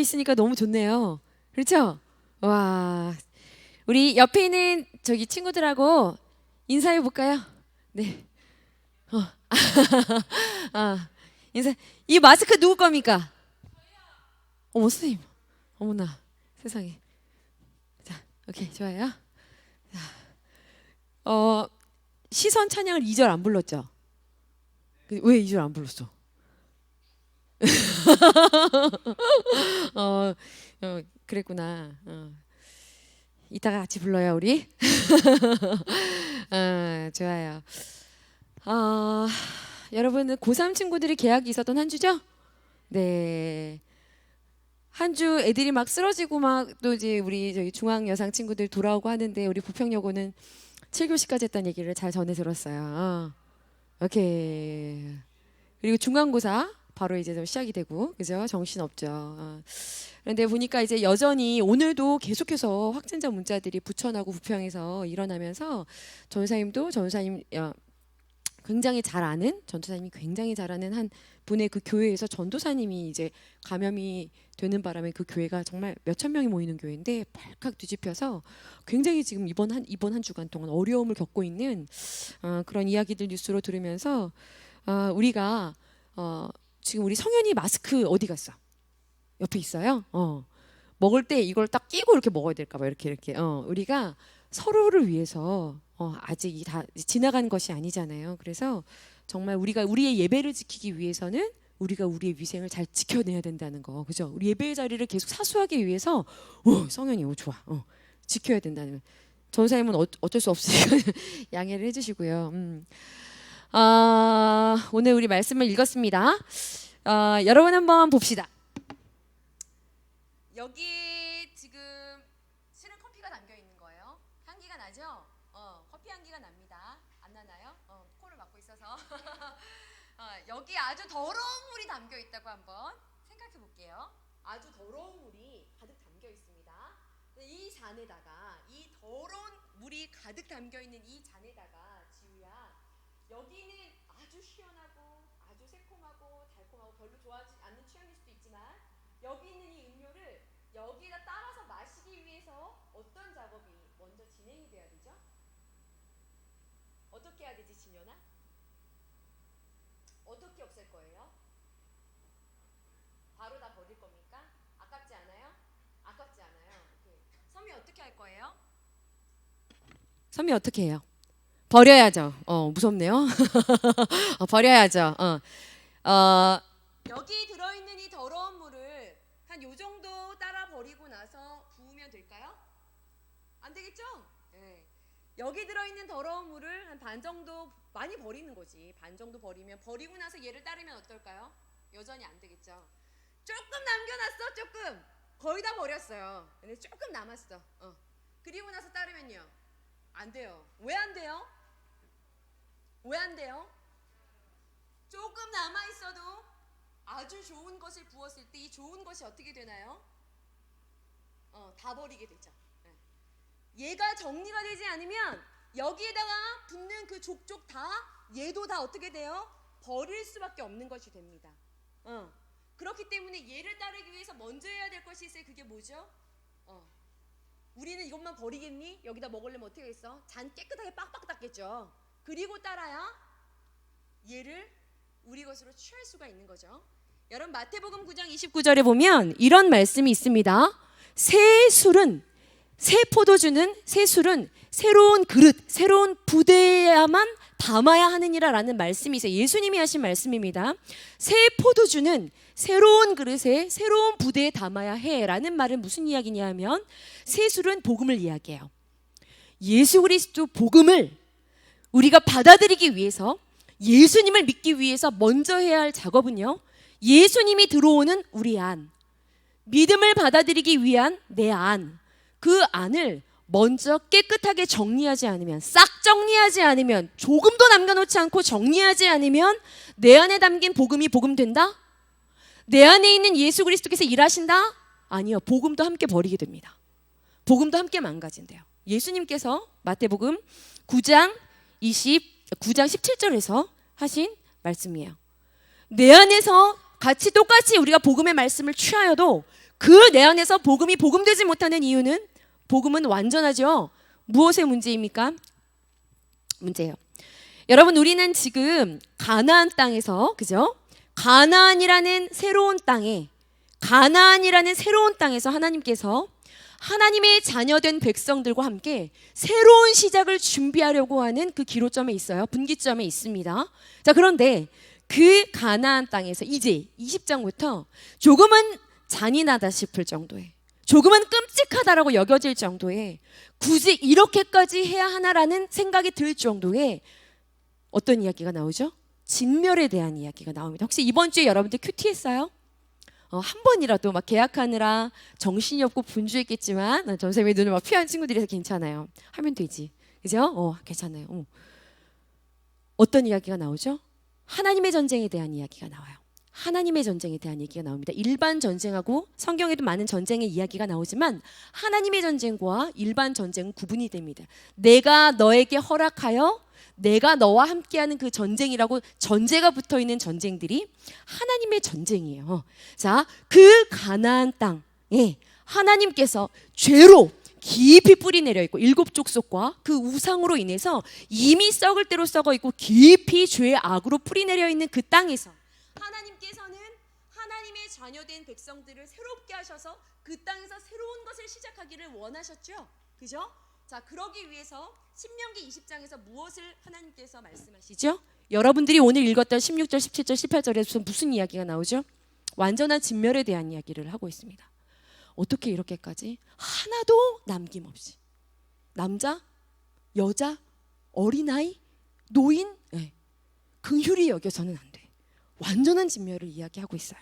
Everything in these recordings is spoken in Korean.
있으니까 너무 좋네요. 그렇죠? 와, 우리 옆에 있는 저기 친구들하고 인사해 볼까요? 네. 아, 인사. 이 마스크 누구 겁니까? 어머 선생님. 어머나 세상에. 자, 오케이 좋아요. 자, 시선 찬양을 2절 안 불렀죠? 왜 2절 안 불렀어? 어, 그랬구나. 이따가 같이 불러요 우리. 좋아요. 여러분은 고3 친구들이 개학이 있었던 한 주죠? 네. 한 주 애들이 막 쓰러지고 막 또 이제 우리 저기 중앙여상 친구들 돌아오고 하는데 우리 부평여고는 7교시까지 했다는 얘기를 잘 전해 들었어요. 오케이. 그리고 중간고사 바로 이제 좀 시작이 되고 그죠? 정신 없죠. 그런데 보니까 이제 여전히 오늘도 계속해서 확진자 문자들이 부천하고 부평에서 일어나면서 전사님도 전사님 굉장히 잘 아는 전도사님이 굉장히 잘 아는 한 분의 그 교회에서 전도사님이 이제 감염이 되는 바람에 그 교회가 정말 몇천 명이 모이는 교회인데 발칵 뒤집혀서 굉장히 지금 이번 한 주간 동안 어려움을 겪고 있는 그런 이야기들 뉴스로 들으면서 우리가 지금 우리 성현이 마스크 어디 갔어? 옆에 있어요? 먹을 때 이걸 딱 끼고 이렇게 먹어야 될까 봐 이렇게 우리가 서로를 위해서 아직 다 지나간 것이 아니잖아요. 그래서 정말 우리가 우리의 예배를 지키기 위해서는 우리가 우리의 위생을 잘 지켜내야 된다는 거, 그죠? 우리 예배의 자리를 계속 사수하기 위해서 성현이 좋아, 지켜야 된다는. 전사님은 어쩔 수 없으니까 양해를 해주시고요. 오늘 우리 말씀을 읽었습니다. 여러분 한번 봅시다. 여기 지금 실은 커피가 담겨 있는 거예요. 향기가 나죠? 커피 향기가 납니다. 안 나나요? 코를 막고 있어서. 여기 아주 더러운 물이 담겨 있다고 한번 생각해 볼게요. 아주 더러운 물이 가득 담겨 있습니다. 이 잔에다가 이 더러운 물이 가득 담겨 있는 이 잔에다가 지우야, 여기는 아주 시원하고 아주 새콤하고 달콤하고 별로 좋아하지 않는 취향일 수도 있지만 여기 있는 이 음료를 여기다 따라서 마시기 위해서 어떤 작업이 먼저 진행이 돼야 되죠? 어떻게 해야 되지, 진연아? 어떻게 없앨 거예요? 바로 다 버릴 겁니까? 아깝지 않아요? 아깝지 않아요. 오케이. 섬이 어떻게 할 거예요? 섬이 어떻게 해요? 버려야죠. 무섭네요. 버려야죠. 여기 들어있는 이 더러운 물을 한 요 정도 따라 버리고 나서 부으면 될까요? 안 되겠죠? 네. 여기 들어있는 더러운 물을 한 반 정도 많이 버리는 거지. 반 정도 버리면, 버리고 나서 얘를 따르면 어떨까요? 여전히 안 되겠죠. 조금 남겨놨어. 조금. 거의 다 버렸어요. 근데 조금 남았어. 그리고 나서 따르면요, 안 돼요. 왜 안 돼요? 왜 안 돼요? 조금 남아 있어도 아주 좋은 것을 부었을 때 이 좋은 것이 어떻게 되나요? 다 버리게 되죠. 얘가 정리가 되지 않으면 여기에다가 붙는 그 족족 다, 얘도 다 어떻게 돼요? 버릴 수밖에 없는 것이 됩니다. 그렇기 때문에 얘를 따르기 위해서 먼저 해야 될 것이 있어요. 그게 뭐죠? 우리는 이것만 버리겠니? 여기다 먹으려면 어떻게 했어? 잔 깨끗하게 빡빡 닦겠죠. 그리고 따라야 얘를 우리 것으로 취할 수가 있는 거죠. 여러분 마태복음 9장 29절에 보면 이런 말씀이 있습니다. 새 포도주는 새 술은 새로운 그릇, 새로운 부대에야만 담아야 하느니라 라는 말씀이 있어요. 예수님이 하신 말씀입니다. 새 포도주는 새로운 그릇에 새로운 부대에 담아야 해 라는 말은 무슨 이야기냐 하면 새 술은 복음을 이야기해요. 예수 그리스도 복음을 우리가 받아들이기 위해서, 예수님을 믿기 위해서 먼저 해야 할 작업은요, 예수님이 들어오는 우리 안, 믿음을 받아들이기 위한 내 안, 그 안을 먼저 깨끗하게 정리하지 않으면, 싹 정리하지 않으면, 조금도 남겨놓지 않고 정리하지 않으면 내 안에 담긴 복음이 복음된다? 내 안에 있는 예수 그리스도께서 일하신다? 아니요. 복음도 함께 버리게 됩니다. 복음도 함께 망가진대요. 예수님께서 마태복음 9장 17절에서 하신 말씀이에요. 내 안에서 똑같이 우리가 복음의 말씀을 취하여도 그 내 안에서 복음이 복음되지 못하는 이유는 복음은 완전하죠. 무엇의 문제입니까? 문제예요. 여러분, 우리는 지금 가나안 땅에서, 그죠? 가나안이라는 새로운 땅에서 하나님께서 하나님의 자녀된 백성들과 함께 새로운 시작을 준비하려고 하는 그 기로점에 있어요. 분기점에 있습니다. 자, 그런데 그 가나안 땅에서 이제 20장부터 조금은 잔인하다 싶을 정도의, 조금은 끔찍하다라고 여겨질 정도의, 굳이 이렇게까지 해야 하나라는 생각이 들 정도의 어떤 이야기가 나오죠? 진멸에 대한 이야기가 나옵니다. 혹시 이번 주에 여러분들 큐티했어요? 한 번이라도 막 계약하느라 정신이 없고 분주했겠지만 전쌤의 눈을 막 피한 친구들이서 괜찮아요. 하면 되지. 그죠? 괜찮아요. 어떤 이야기가 나오죠? 하나님의 전쟁에 대한 이야기가 나와요. 하나님의 전쟁에 대한 얘기가 나옵니다. 일반 전쟁하고 성경에도 많은 전쟁의 이야기가 나오지만 하나님의 전쟁과 일반 전쟁은 구분이 됩니다. 내가 너에게 허락하여 내가 너와 함께하는 그 전쟁이라고 전제가 붙어있는 전쟁들이 하나님의 전쟁이에요. 자, 그 가나안 땅에 하나님께서 죄로 깊이 뿌리 내려 있고 일곱 족속과 그 우상으로 인해서 이미 썩을 대로 썩어 있고 깊이 죄의 악으로 뿌리 내려 있는 그 땅에서 하나님께서는 하나님의 자녀된 백성들을 새롭게 하셔서 그 땅에서 새로운 것을 시작하기를 원하셨죠. 그죠? 자, 그러기 위해서 신명기 20장에서 무엇을 하나님께서 말씀하시죠? 여러분들이 오늘 읽었던 16절, 17절, 18절에서 무슨 이야기가 나오죠? 완전한 진멸에 대한 이야기를 하고 있습니다. 어떻게 이렇게까지 하나도 남김없이 남자, 여자, 어린아이, 노인, 긍휼히 여겨서는 안 돼. 완전한 진멸을 이야기하고 있어요.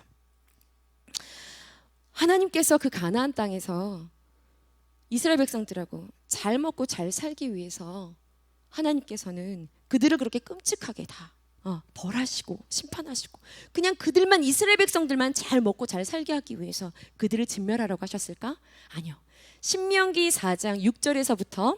하나님께서 그 가나안 땅에서 이스라엘 백성들하고 잘 먹고 잘 살기 위해서 하나님께서는 그들을 그렇게 끔찍하게 다 벌하시고 심판하시고 그냥 그들만, 이스라엘 백성들만 잘 먹고 잘 살게 하기 위해서 그들을 진멸하라고 하셨을까? 아니요. 신명기 4장 6절에서부터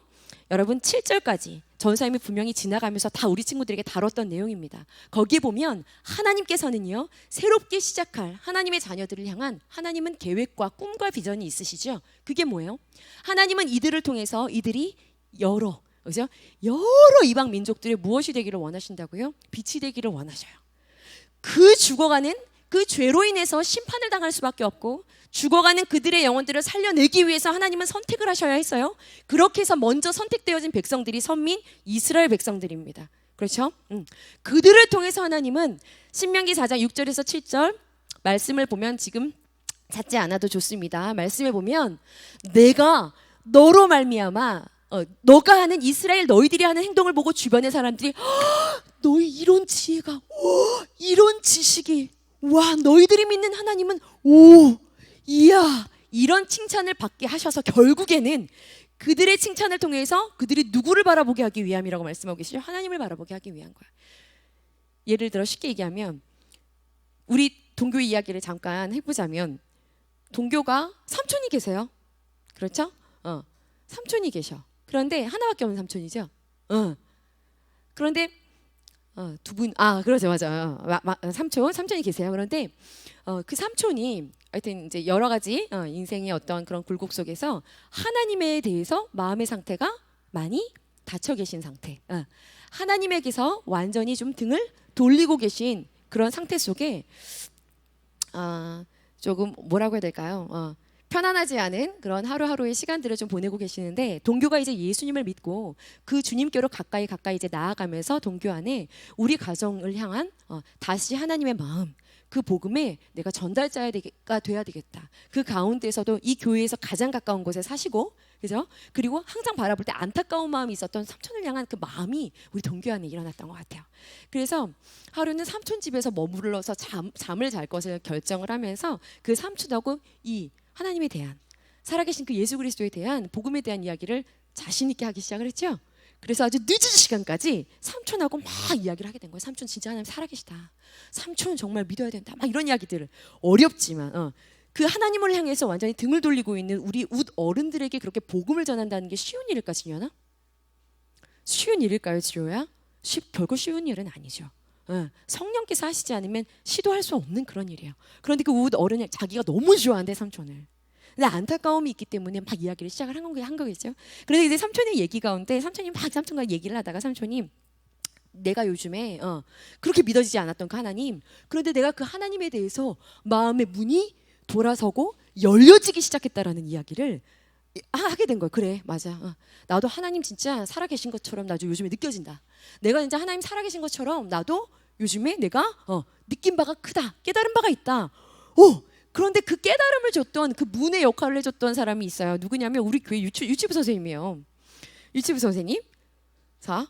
여러분 7절까지 전사님이 분명히 지나가면서 다 우리 친구들에게 다뤘던 내용입니다. 거기에 보면 하나님께서는요, 새롭게 시작할 하나님의 자녀들을 향한 하나님은 계획과 꿈과 비전이 있으시죠. 그게 뭐예요? 하나님은 이들을 통해서 이들이 그죠? 여러 이방 민족들의 무엇이 되기를 원하신다고요? 빛이 되기를 원하셔요. 그 죽어가는 그 죄로 인해서 심판을 당할 수밖에 없고 죽어가는 그들의 영혼들을 살려내기 위해서 하나님은 선택을 하셔야 했어요. 그렇게 해서 먼저 선택되어진 백성들이 선민 이스라엘 백성들입니다. 그렇죠? 그들을 통해서 하나님은 신명기 4장 6절에서 7절 말씀을 보면 지금 찾지 않아도 좋습니다. 말씀에 보면 내가 너로 말미암아 너가 하는 이스라엘 너희들이 하는 행동을 보고 주변의 사람들이 너희 이런 지혜가 이런 지식이 와 너희들이 믿는 하나님은 이야 이런 칭찬을 받게 하셔서 결국에는 그들의 칭찬을 통해서 그들이 누구를 바라보게 하기 위함이라고 말씀하고 계시죠? 하나님을 바라보게 하기 위한 거야. 예를 들어 쉽게 얘기하면 우리 동교 이야기를 잠깐 해보자면 동교가 삼촌이 계세요. 그렇죠? 삼촌이 계셔. 그런데 하나밖에 없는 삼촌이죠. 그런데 두 분, 그렇죠, 맞아요. 삼촌이 계세요. 그런데 그 삼촌이 하여튼 이제 여러 가지 인생의 어떤 그런 굴곡 속에서 하나님에 대해서 마음의 상태가 많이 닫혀 계신 상태. 하나님에게서 완전히 좀 등을 돌리고 계신 그런 상태 속에 조금 뭐라고 해야 될까요? 편안하지 않은 그런 하루하루의 시간들을 좀 보내고 계시는데 동교가 이제 예수님을 믿고 그 주님께로 가까이 이제 나아가면서 동교 안에 우리 가정을 향한 다시 하나님의 마음, 그 복음에 내가 전달자가 돼야 되겠다. 그 가운데서도 이 교회에서 가장 가까운 곳에 사시고, 그죠? 그리고 항상 바라볼 때 안타까운 마음이 있었던 삼촌을 향한 그 마음이 우리 동교 안에 일어났던 것 같아요. 그래서 하루는 삼촌 집에서 머물러서 잠을 잘 것을 결정을 하면서 그 삼촌하고 이 하나님에 대한 살아계신 그 예수 그리스도에 대한 복음에 대한 이야기를 자신 있게 하기 시작을 했죠. 그래서 아주 늦은 시간까지 삼촌하고 막 이야기를 하게 된 거예요. 삼촌 진짜 하나님 살아계시다. 삼촌 정말 믿어야 된다. 막 이런 이야기들을 어렵지만 그 하나님을 향해서 완전히 등을 돌리고 있는 우리 웃 어른들에게 그렇게 복음을 전한다는 게 쉬운 일일까 지연아? 쉬운 일일까요 지효야? 결코 쉬운 일은 아니죠. 성령께서 하시지 않으면 시도할 수 없는 그런 일이에요. 그런데 그 웃 어른이 자기가 너무 좋아한대 삼촌을. 근데 안타까움이 있기 때문에 막 이야기를 시작을 한 거겠죠. 그런데 이제 삼촌의 얘기 가운데 삼촌이 막 삼촌과 얘기를 하다가 삼촌이 내가 요즘에 그렇게 믿어지지 않았던 그 하나님, 그런데 내가 그 하나님에 대해서 마음의 문이 돌아서고 열려지기 시작했다라는 이야기를 하게 된 거예요. 그래, 맞아. 나도 하나님 진짜 살아계신 것처럼 나도 요즘에 느껴진다. 내가 진짜 하나님 살아계신 것처럼 나도 요즘에 내가 느낀 바가 크다. 깨달은 바가 있다. 그런데 그 깨달음을 줬던 그 문의 역할을 해줬던 사람이 있어요. 누구냐면 우리 교회 유치부 선생님이에요. 유치부 선생님. 자,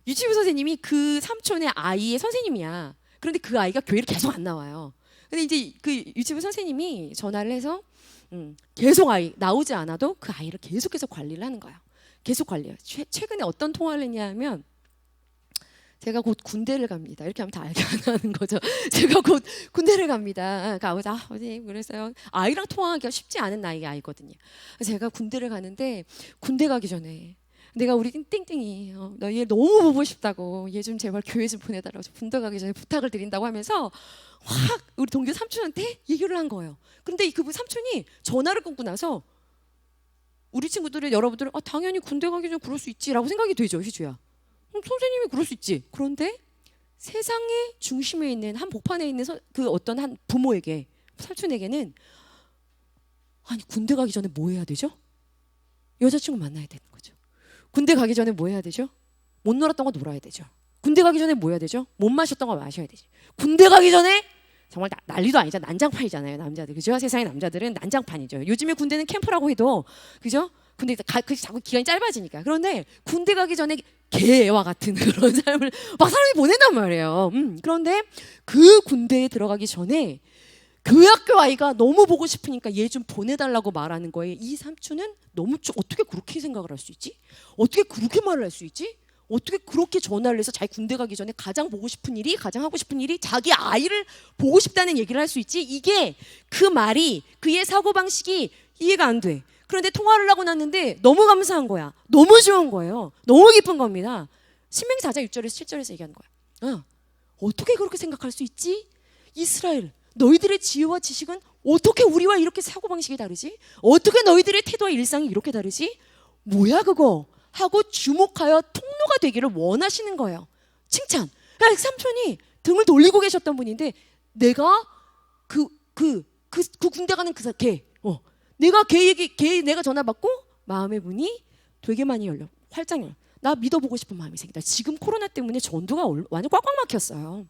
유치부 선생님이 그 삼촌의 아이의 선생님이야. 그런데 그 아이가 교회를 계속 안 나와요. 근데 이제 그 유치부 선생님이 전화를 해서 계속 아이 나오지 않아도 그 아이를 계속해서 관리를 하는 거예요. 계속 관리해요. 최근에 어떤 통화를 했냐면 제가 곧 군대를 갑니다. 이렇게 하면 다 알게 하는 거죠. 제가 곧 군대를 갑니다. 아버지, 어디 그랬어요. 아이랑 통화하기가 쉽지 않은 나이의 아이거든요. 제가 군대를 가는데 군대 가기 전에 내가 우리 땡땡이 나 얘 너무 보고 싶다고 얘 좀 제발 교회 좀 보내달라고 군대 가기 전에 부탁을 드린다고 하면서 확 우리 동교 삼촌한테 얘기를 한 거예요. 그런데 그 삼촌이 전화를 끊고 나서 우리 친구들은 여러분들은 당연히 군대 가기 전에 그럴 수 있지라고 생각이 되죠. 희주야. 선생님이 그럴 수 있지. 그런데 세상의 중심에 있는 한 복판에 있는 그 어떤 한 부모에게 삼촌에게는 아니 군대 가기 전에 뭐 해야 되죠? 여자친구 만나야 되는 거죠. 군대 가기 전에 뭐 해야 되죠? 못 놀았던 거 놀아야 되죠. 군대 가기 전에 뭐 해야 되죠? 못 마셨던 거 마셔야 되죠. 군대 가기 전에 정말 난리도 아니죠. 난장판이잖아요. 남자들. 그죠? 세상의 남자들은 난장판이죠. 요즘에 군대는 캠프라고 해도 그죠? 근데 그 자꾸 기간이 짧아지니까. 그런데 군대 가기 전에 개와 같은 그런 삶을 막 사람이 보낸단 말이에요. 그런데 그 군대에 들어가기 전에 교회학교 아이가 너무 보고 싶으니까 얘 좀 보내달라고 말하는 거예요. 이 삼촌은 너무 어떻게 그렇게 생각을 할 수 있지? 어떻게 그렇게 말을 할 수 있지? 어떻게 그렇게 전화를 해서 자기 군대 가기 전에 가장 보고 싶은 일이, 가장 하고 싶은 일이 자기 아이를 보고 싶다는 얘기를 할 수 있지? 이게 그 말이, 그의 사고방식이 이해가 안 돼. 그런데 통화를 하고 났는데 너무 감사한 거야. 너무 좋은 거예요. 너무 기쁜 겁니다. 신명기 4장 6절에서 7절에서 얘기하는 거야. 어떻게 그렇게 생각할 수 있지? 이스라엘, 너희들의 지혜와 지식은 어떻게 우리와 이렇게 사고방식이 다르지? 어떻게 너희들의 태도와 일상이 이렇게 다르지? 뭐야 그거? 하고 주목하여 통로가 되기를 원하시는 거예요. 칭찬. 그러니까 삼촌이 등을 돌리고 계셨던 분인데 내가 그 군대 가는 걔 내가 걔 내가 전화 받고 마음의 문이 되게 많이 열려. 활짝 열려. 나 믿어보고 싶은 마음이 생긴다. 지금 코로나 때문에 전도가 완전 꽉꽉 막혔어요.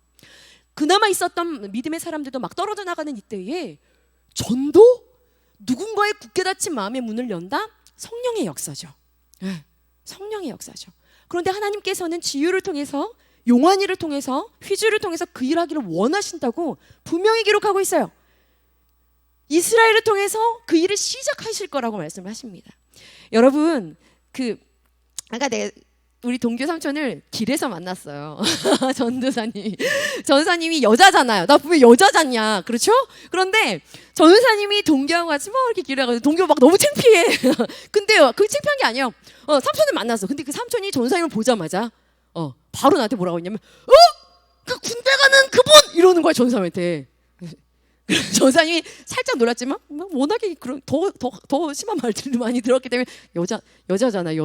그나마 있었던 믿음의 사람들도 막 떨어져 나가는 이때에 전도? 누군가의 굳게 닫힌 마음의 문을 연다? 성령의 역사죠. 네, 성령의 역사죠. 그런데 하나님께서는 지유를 통해서, 용환이를 통해서, 휘주를 통해서 그 일하기를 원하신다고 분명히 기록하고 있어요. 이스라엘을 통해서 그 일을 시작하실 거라고 말씀을 하십니다. 여러분, 아까 우리 동교 삼촌을 길에서 만났어요. 전도사님이 여자잖아요. 나 분명 여자잖냐, 그렇죠? 그런데 전도사님이 동교하고 같이 막 이렇게 길에 가서 동교 막 너무 창피해. 근데 그게 창피한 게 아니에요. 삼촌을 만났어. 근데 그 삼촌이 전도사님을 보자마자 바로 나한테 뭐라고 했냐면 그 군대 가는 그분! 이러는 거야, 전도사님한테. 전사님이 살짝 놀랐지만 워낙에 그런 더 심한 말들을 많이 들었기 때문에 여자잖아요.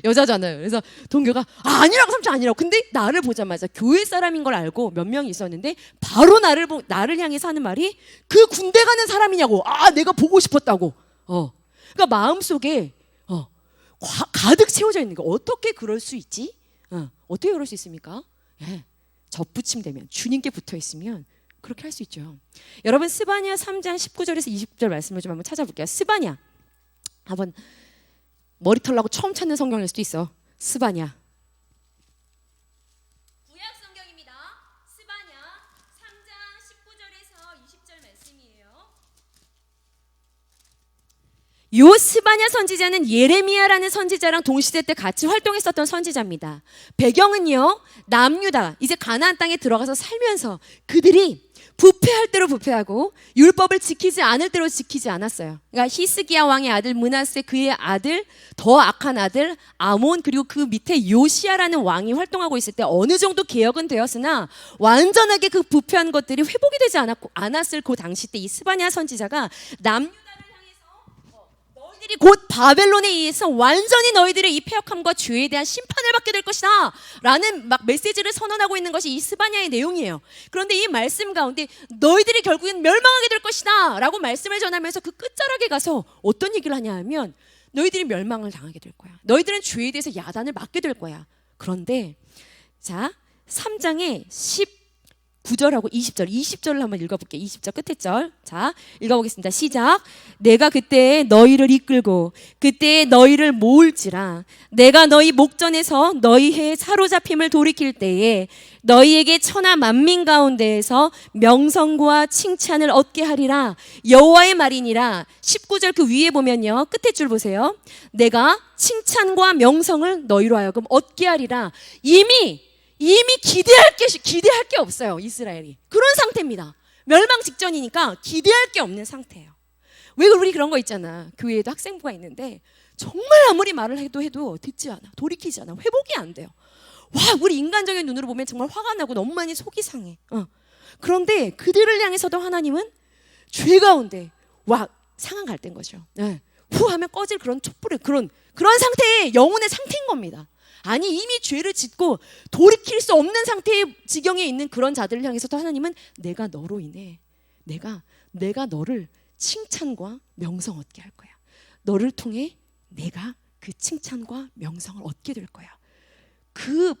여자잖아요. 그래서 동교가 아니라고, 삼촌 아니라고. 근데 나를 보자마자 교회 사람인 걸 알고 몇 명이 있었는데 바로 나를 향해서 하는 말이 그 군대 가는 사람이냐고. 내가 보고 싶었다고. 그러니까 마음속에 가득 채워져 있는 거. 어떻게 그럴 수 있지? 어떻게 그럴 수 있습니까? 접붙임 되면, 주님께 붙어 있으면 그렇게 할 수 있죠. 여러분, 스바냐 3장 19절에서 20절 말씀을 좀 한번 찾아볼게요. 스바냐, 한번 머리털 나고 처음 찾는 성경일 수도 있어. 스바냐, 구약 성경입니다. 스바냐 3장 19절에서 20절 말씀이에요. 요 스바냐 선지자는 예레미야라는 선지자랑 동시대 때 같이 활동했었던 선지자입니다. 배경은요, 남유다, 이제 가나안 땅에 들어가서 살면서 그들이 부패할 대로 부패하고 율법을 지키지 않을 대로 지키지 않았어요. 그러니까 히스기야 왕의 아들 므낫세, 그의 아들, 더 악한 아들 아몬, 그리고 그 밑에 요시야라는 왕이 활동하고 있을 때 어느 정도 개혁은 되었으나 완전하게 그 부패한 것들이 회복이 되지 않았을 그 당시 때 이 스바냐 선지자가 남유다를 너희들이 곧 바벨론에 의해서 완전히 너희들의 이 패역함과 죄에 대한 심판을 받게 될 것이다 라는 막 메시지를 선언하고 있는 것이 이 스바냐의 내용이에요. 그런데 이 말씀 가운데 너희들이 결국엔 멸망하게 될 것이다 라고 말씀을 전하면서 그 끝자락에 가서 어떤 얘기를 하냐 하면 너희들이 멸망을 당하게 될 거야. 너희들은 죄에 대해서 야단을 맞게 될 거야. 그런데 자 3장의 19절하고 20절을 한번 읽어볼게요. 20절 끝에 절. 자, 읽어보겠습니다. 시작. 내가 그때 너희를 이끌고 그때 너희를 모을지라. 내가 너희 목전에서 너희의 사로잡힘을 돌이킬 때에 너희에게 천하 만민 가운데에서 명성과 칭찬을 얻게 하리라. 여호와의 말이니라. 19절 그 위에 보면요. 끝에 줄 보세요. 내가 칭찬과 명성을 너희로 하여금 얻게 하리라. 이미 기대할 게 없어요. 이스라엘이. 그런 상태입니다. 멸망 직전이니까 기대할 게 없는 상태예요. 왜 우리 그런 거 있잖아. 교회에도 학생부가 있는데 정말 아무리 말을 해도 듣지 않아. 돌이키지 않아. 회복이 안 돼요. 와, 우리 인간적인 눈으로 보면 정말 화가 나고 너무 많이 속이 상해. 그런데 그들을 향해서도 하나님은 죄 가운데 상한 갈대인 거죠. 네. 후 하면 꺼질 그런 촛불의 그런 상태의 영혼의 상태인 겁니다. 아니 이미 죄를 짓고 돌이킬 수 없는 상태의 지경에 있는 그런 자들을 향해서도 하나님은 내가 너로 인해 내가 너를 칭찬과 명성 얻게 할 거야. 너를 통해 내가 그 칭찬과 명성을 얻게 될 거야. 그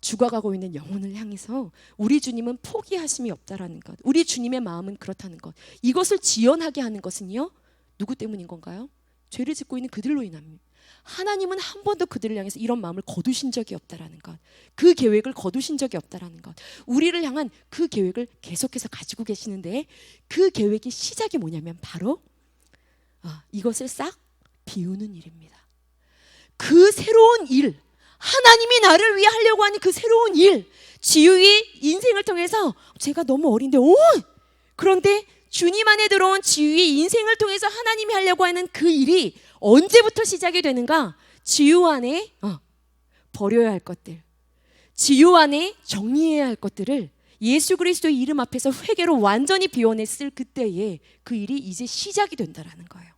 죽어가고 있는 영혼을 향해서 우리 주님은 포기하심이 없다라는 것, 우리 주님의 마음은 그렇다는 것, 이것을 지연하게 하는 것은요 누구 때문인 건가요? 죄를 짓고 있는 그들로 인합니다. 하나님은 한 번도 그들을 향해서 이런 마음을 거두신 적이 없다라는 것, 그 계획을 거두신 적이 없다라는 것, 우리를 향한 그 계획을 계속해서 가지고 계시는데 그 계획의 시작이 뭐냐면 바로 이것을 싹 비우는 일입니다. 그 새로운 일, 하나님이 나를 위해 하려고 하는 그 새로운 일, 지유의 인생을 통해서 제가 너무 어린데 그런데 주님 안에 들어온 지유의 인생을 통해서 하나님이 하려고 하는 그 일이 언제부터 시작이 되는가? 지유 안에 버려야 할 것들, 지유 안에 정리해야 할 것들을 예수 그리스도의 이름 앞에서 회개로 완전히 비워냈을 그때에 그 일이 이제 시작이 된다라는 거예요.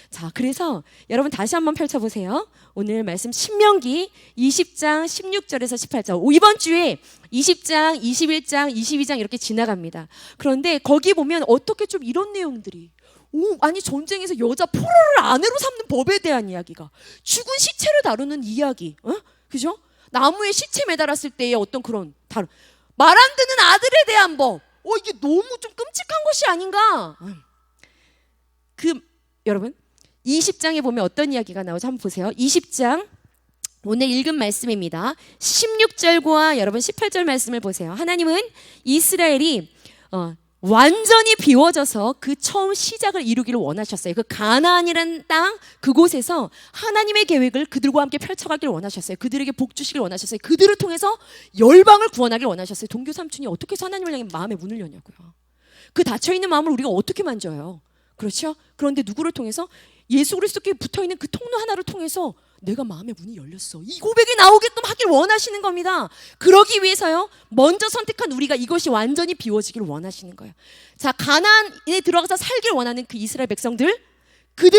자, 그래서 여러분 다시 한번 펼쳐보세요. 오늘 말씀 신명기 20장 16절에서 18절. 이번 주에 20장, 21장, 22장 이렇게 지나갑니다. 그런데 거기 보면 어떻게 좀 이런 내용들이 아니 전쟁에서 여자 포로를 아내로 삼는 법에 대한 이야기가, 죽은 시체를 다루는 이야기, 그죠? 나무에 시체 매달았을 때의 어떤 그런 말 안 듣는 아들에 대한 법, 이게 너무 좀 끔찍한 것이 아닌가? 여러분 20장에 보면 어떤 이야기가 나오죠? 한번 보세요. 20장 오늘 읽은 말씀입니다. 16절과 여러분 18절 말씀을 보세요. 하나님은 이스라엘이 완전히 비워져서 그 처음 시작을 이루기를 원하셨어요. 그 가나안이라는 땅 그곳에서 하나님의 계획을 그들과 함께 펼쳐가기를 원하셨어요. 그들에게 복 주시길 원하셨어요. 그들을 통해서 열방을 구원하길 원하셨어요. 동교 삼촌이 어떻게 해서 하나님을 향해 마음의 문을 여냐고요. 그 닫혀있는 마음을 우리가 어떻게 만져요? 그렇죠? 그런데 누구를 통해서? 예수 그리스도께 붙어있는 그 통로 하나를 통해서 내가 마음의 문이 열렸어, 이 고백이 나오게끔 하길 원하시는 겁니다. 그러기 위해서요 먼저 선택한 우리가 이것이 완전히 비워지기를 원하시는 거예요. 자, 가나안에 들어가서 살길 원하는 그 이스라엘 백성들, 그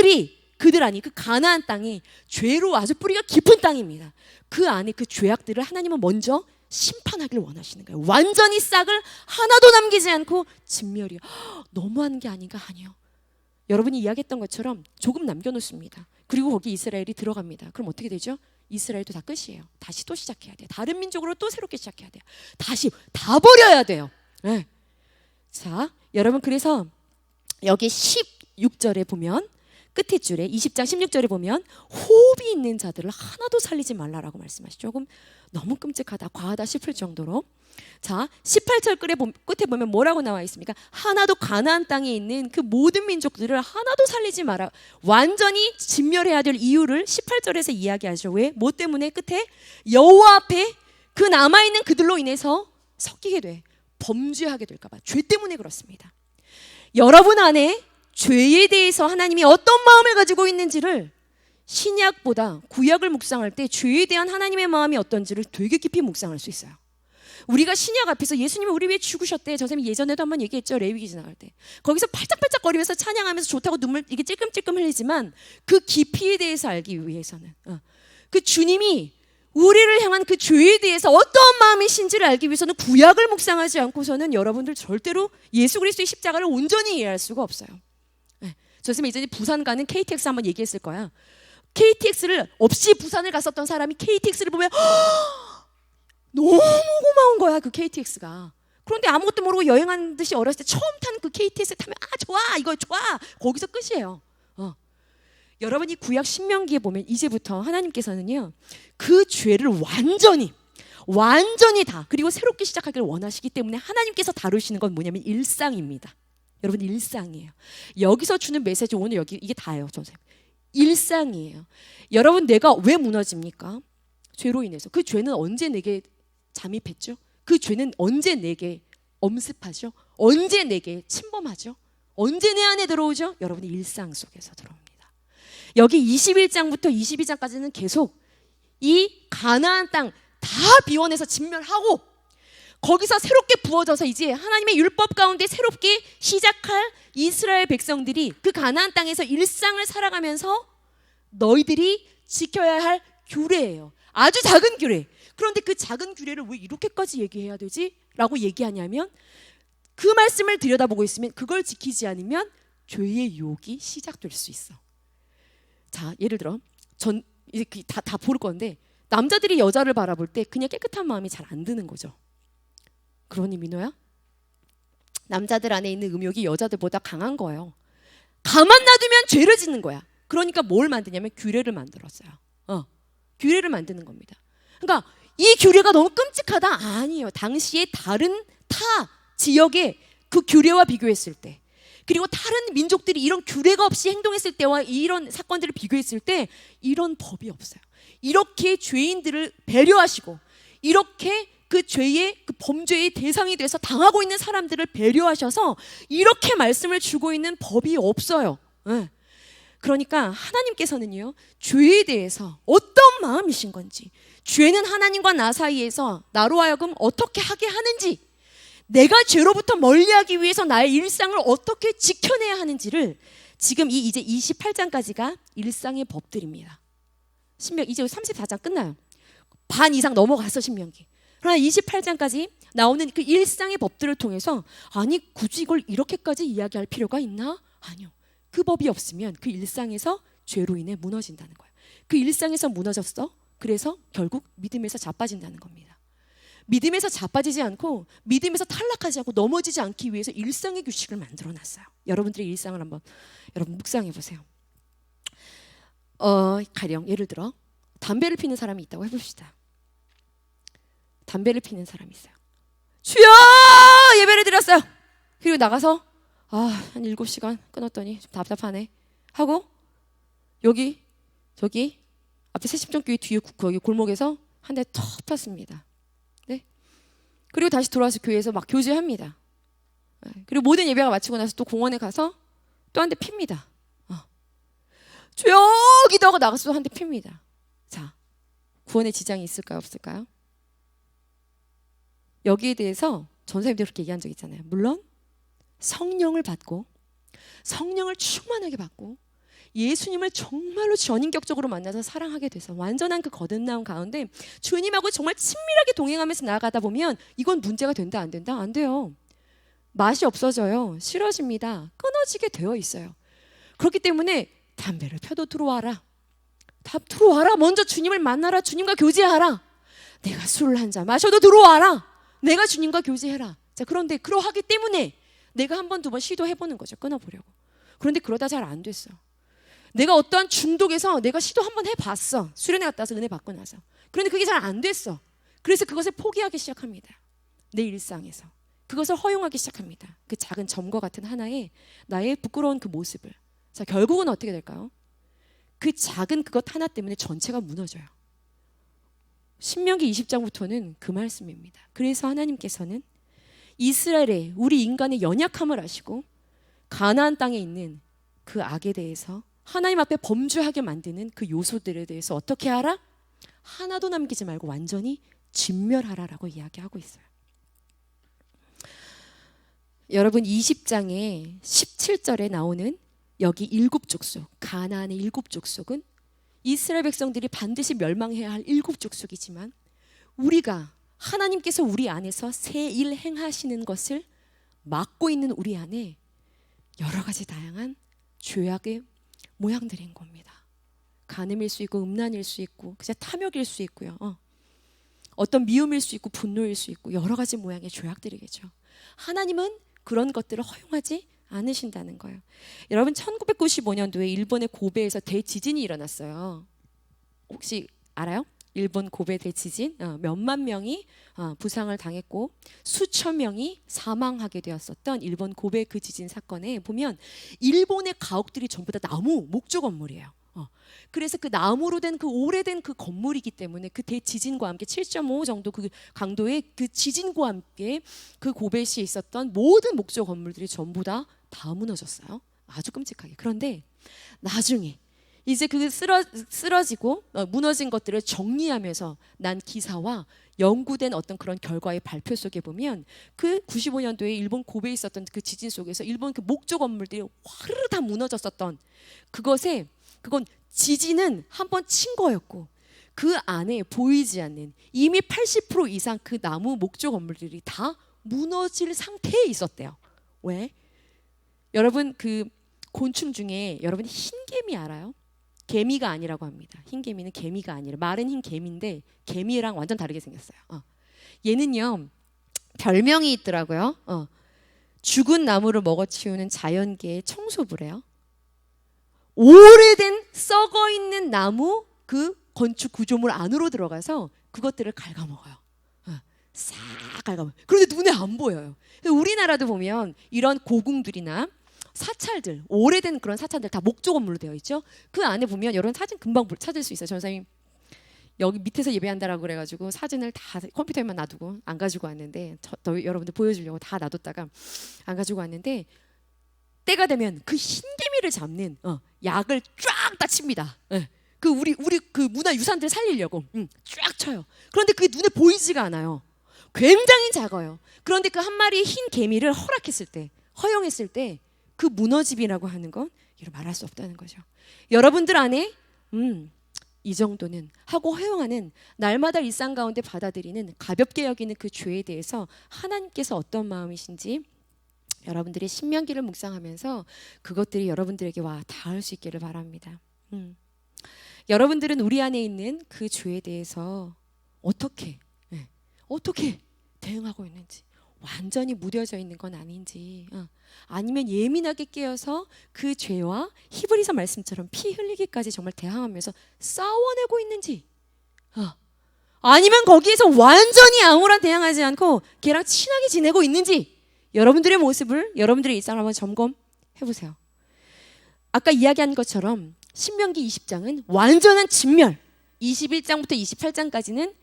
가나안 땅이 죄로 아주 뿌리가 깊은 땅입니다. 그 안에 그 죄악들을 하나님은 먼저 심판하길 원하시는 거예요. 완전히 싹을 하나도 남기지 않고 진멸이요. 너무한 게 아닌가? 아니요. 여러분이 이야기했던 것처럼 조금 남겨놓습니다. 그리고 거기 이스라엘이 들어갑니다. 그럼 어떻게 되죠? 이스라엘도 다 끝이에요. 다시 또 시작해야 돼요. 다른 민족으로 또 새롭게 시작해야 돼요. 다시 다 버려야 돼요. 네. 자, 여러분 그래서 여기 16절에 보면 끝에 줄에 20장 16절에 보면 호흡이 있는 자들을 하나도 살리지 말라라고 말씀하시죠. 조금 너무 끔찍하다, 과하다 싶을 정도로. 자, 18절 끝에 보면 뭐라고 나와 있습니까? 하나도 가나안 땅에 있는 그 모든 민족들을 하나도 살리지 마라. 완전히 진멸해야 될 이유를 18절에서 이야기하죠. 왜? 뭐 때문에? 끝에 여호와 앞에 그 남아있는 그들로 인해서 섞이게 돼. 범죄하게 될까 봐. 죄 때문에 그렇습니다. 여러분 안에 죄에 대해서 하나님이 어떤 마음을 가지고 있는지를 신약보다 구약을 묵상할 때 죄에 대한 하나님의 마음이 어떤지를 되게 깊이 묵상할 수 있어요. 우리가 신약 앞에서 예수님이 우리 위해 죽으셨대. 저 선생님이 예전에도 한번 얘기했죠. 레위기 지나갈 때. 거기서 팔짝팔짝거리면서 찬양하면서 좋다고 눈물 이게 찔끔찔끔 흘리지만 그 깊이에 대해서 알기 위해서는 그 주님이 우리를 향한 그 죄에 대해서 어떤 마음이신지를 알기 위해서는 구약을 묵상하지 않고서는 여러분들 절대로 예수 그리스도의 십자가를 온전히 이해할 수가 없어요. 저 선생님 예전에 부산 가는 KTX 한번 얘기했을 거야. KTX를 없이 부산을 갔었던 사람이 KTX를 보면 너무 고마운 거야, 그 KTX가. 그런데 아무것도 모르고 여행하는 듯이 어렸을 때 처음 탄 그 KTX 타면 좋아, 이거 좋아. 거기서 끝이에요. 여러분이 구약 신명기에 보면 이제부터 하나님께서는요 그 죄를 완전히 다 그리고 새롭게 시작하기를 원하시기 때문에 하나님께서 다루시는 건 뭐냐면 일상입니다. 여러분 일상이에요. 여기서 주는 메시지 오늘 여기 이게 다예요, 선생님. 일상이에요. 여러분 내가 왜 무너집니까? 죄로 인해서. 그 죄는 언제 내게 잠입했죠? 그 죄는 언제 내게 엄습하죠? 언제 내게 침범하죠? 언제 내 안에 들어오죠? 여러분의 일상 속에서 들어옵니다. 여기 21장부터 22장까지는 계속 이 가나안 땅 다 비워내서 진멸하고 거기서 새롭게 부어져서 이제 하나님의 율법 가운데 새롭게 시작할 이스라엘 백성들이 그 가나안 땅에서 일상을 살아가면서 너희들이 지켜야 할 규례예요. 아주 작은 규례. 그런데 그 작은 규례를 왜 이렇게까지 얘기해야 되지? 라고 얘기하냐면 그 말씀을 들여다보고 있으면 그걸 지키지 않으면 죄의 유혹이 시작될 수 있어. 자, 예를 들어 이제 다 볼 건데 남자들이 여자를 바라볼 때 그냥 깨끗한 마음이 잘 안 드는 거죠. 그러니 민호야, 남자들 안에 있는 음욕이 여자들보다 강한 거예요. 가만 놔두면 죄를 짓는 거야. 그러니까 뭘 만드냐면 규례를 만들었어요. 규례를 만드는 겁니다. 그러니까 이 규례가 너무 끔찍하다? 아니에요. 당시에 다른 타 지역의 그 규례와 비교했을 때 그리고 다른 민족들이 이런 규례가 없이 행동했을 때와 이런 사건들을 비교했을 때 이런 법이 없어요. 이렇게 죄인들을 배려하시고 이렇게 그 죄의 그 범죄의 대상이 돼서 당하고 있는 사람들을 배려하셔서 이렇게 말씀을 주고 있는 법이 없어요. 그러니까 하나님께서는요 죄에 대해서 어떤 마음이신 건지, 죄는 하나님과 나 사이에서 나로 하여금 어떻게 하게 하는지, 내가 죄로부터 멀리하기 위해서 나의 일상을 어떻게 지켜내야 하는지를 지금 이제 28장까지가 일상의 법들입니다. 신명 이제 34장 끝나요. 반 이상 넘어가서 신명기. 그러나 28장까지 나오는 그 일상의 법들을 통해서 아니 굳이 이걸 이렇게까지 이야기할 필요가 있나? 아니요. 그 법이 없으면 그 일상에서 죄로 인해 무너진다는 거예요. 그 일상에서 무너졌어. 그래서 결국 믿음에서 자빠진다는 겁니다. 믿음에서 자빠지지 않고 믿음에서 탈락하지 않고 넘어지지 않기 위해서 일상의 규칙을 만들어놨어요. 여러분들의 일상을 한번 여러분 묵상해 보세요. 가령 예를 들어 담배를 피는 사람이 있다고 해봅시다. 담배를 피는 사람이 있어요. 주여 예배를 드렸어요. 그리고 나가서 한 7시간 끊었더니 좀 답답하네 하고 저기 앞에 새심정교회 뒤에 거기 골목에서 한 대 턱 폈습니다. 네. 그리고 다시 돌아와서 교회에서 막 교제합니다. 그리고 모든 예배가 마치고 나서 또 공원에 가서 또 한 대 핍니다. 주여 기도하고 나가서 또 한 대 핍니다. 자, 구원에 지장이 있을까요, 없을까요? 여기에 대해서 전사님들이 그렇게 얘기한 적 있잖아요. 물론 성령을 받고 성령을 충만하게 받고 예수님을 정말로 전인격적으로 만나서 사랑하게 돼서 완전한 그 거듭나온 가운데 주님하고 정말 친밀하게 동행하면서 나아가다 보면 이건 문제가 된다 안 된다? 안 돼요. 맛이 없어져요. 싫어집니다. 끊어지게 되어 있어요. 그렇기 때문에 담배를 펴도 들어와라. 다 들어와라. 먼저 주님을 만나라. 주님과 교제하라. 내가 술을 한 잔 마셔도 들어와라. 내가 주님과 교제해라. 자, 그런데 그러하기 때문에 내가 한 번, 두 번 시도해보는 거죠. 끊어보려고. 그런데 그러다 잘 안 됐어. 내가 어떠한 중독에서 내가 시도 한 번 해봤어. 수련회 갔다 와서 은혜 받고 나서. 그런데 그게 잘 안 됐어. 그래서 그것을 포기하기 시작합니다. 내 일상에서. 그것을 허용하기 시작합니다. 그 작은 점과 같은 하나의 나의 부끄러운 그 모습을. 자, 결국은 어떻게 될까요? 그 작은 그것 하나 때문에 전체가 무너져요. 신명기 20장부터는 그 말씀입니다. 그래서 하나님께서는 이스라엘의 우리 인간의 연약함을 아시고 가나안 땅에 있는 그 악에 대해서 하나님 앞에 범죄하게 만드는 그 요소들에 대해서 어떻게 하라? 하나도 남기지 말고 완전히 진멸하라라고 이야기하고 있어요. 여러분 20장에 17절에 나오는 여기 7족속, 가나안의 7족속은 이스라엘 백성들이 반드시 멸망해야 할 7족속이지만 우리가 하나님께서 우리 안에서 새 일 행하시는 것을 막고 있는 우리 안에 여러 가지 다양한 죄악의 모양들인 겁니다. 간음일 수 있고 음란일 수 있고 그냥 탐욕일 수 있고요. 어떤 미움일 수 있고 분노일 수 있고 여러 가지 모양의 죄악들이겠죠. 하나님은 그런 것들을 허용하지 않으신다는 거예요. 여러분 1995년도에 일본의 고베에서 대지진이 일어났어요. 혹시 알아요? 일본 고베 대지진 몇만 명이 부상을 당했고 수천 명이 사망하게 되었었던 일본 고베 그 지진 사건에 보면 일본의 가옥들이 전부 다 나무 목조 건물이에요. 그래서 그 나무로 된 그 오래된 그 건물이기 때문에 그 대지진과 함께 7.5 정도 그 강도의 그 지진과 함께 그 고베시에 있었던 모든 목조 건물들이 전부 다 무너졌어요. 아주 끔찍하게. 그런데 나중에 이제 그 쓰러지고 무너진 것들을 정리하면서 난 기사와 연구된 어떤 그런 결과의 발표 속에 보면 그 95년도에 일본 고베에 있었던 그 지진 속에서 일본 그 목조 건물들이 화르르 다 무너졌었던 그건 지진은 한 번 친 거였고 그 안에 보이지 않는 이미 80% 이상 그 나무 목조 건물들이 다 무너질 상태에 있었대요. 왜? 여러분 그 곤충 중에 여러분 흰개미 알아요? 개미가 아니라고 합니다. 흰개미는 개미가 아니라 마른 흰개미인데 개미랑 완전 다르게 생겼어요. 얘는요 별명이 있더라고요. 죽은 나무를 먹어치우는 자연계의 청소부래요. 오래된 썩어 있는 나무 그 건축 구조물 안으로 들어가서 그것들을 갉아먹어요. 싹 갉아먹어요. 그런데 눈에 안 보여요. 우리나라도 보면 이런 고궁들이나 사찰들, 오래된 그런 사찰들 다 목조 건물로 되어 있죠. 그 안에 보면 이런 사진 금방 찾을 수 있어요. 전사님 여기 밑에서 예배한다라고 그래가지고 사진을 다 컴퓨터에만 놔두고 안 가지고 왔는데 여러분들 보여주려고 다 놔뒀다가 안 가지고 왔는데 때가 되면 그 흰개미를 잡는 약을 쫙 다 칩니다. 그 우리 그 문화 유산들 살리려고 쫙 쳐요. 그런데 그게 눈에 보이지가 않아요. 굉장히 작아요. 그런데 그 한 마리 흰 개미를 허용했을 때 그 무너짐이라고 하는 건 이루 말할 수 없다는 거죠. 여러분들 안에 이 정도는 하고 허용하는 날마다 일상 가운데 받아들이는 가볍게 여기는 그 죄에 대해서 하나님께서 어떤 마음이신지 여러분들이 신명기를 묵상하면서 그것들이 여러분들에게 와 닿을 수 있기를 바랍니다. 여러분들은 우리 안에 있는 그 죄에 대해서 어떻게 대응하고 있는지, 완전히 무뎌져 있는 건 아닌지, 아니면 예민하게 깨어서 그 죄와 히브리서 말씀처럼 피 흘리기까지 정말 대항하면서 싸워내고 있는지, 아니면 거기에서 완전히 아무런 대항하지 않고 걔랑 친하게 지내고 있는지 여러분들의 모습을, 여러분들의 일상을 한번 점검해 보세요. 아까 이야기한 것처럼 신명기 20장은 완전한 진멸, 21장부터 28장까지는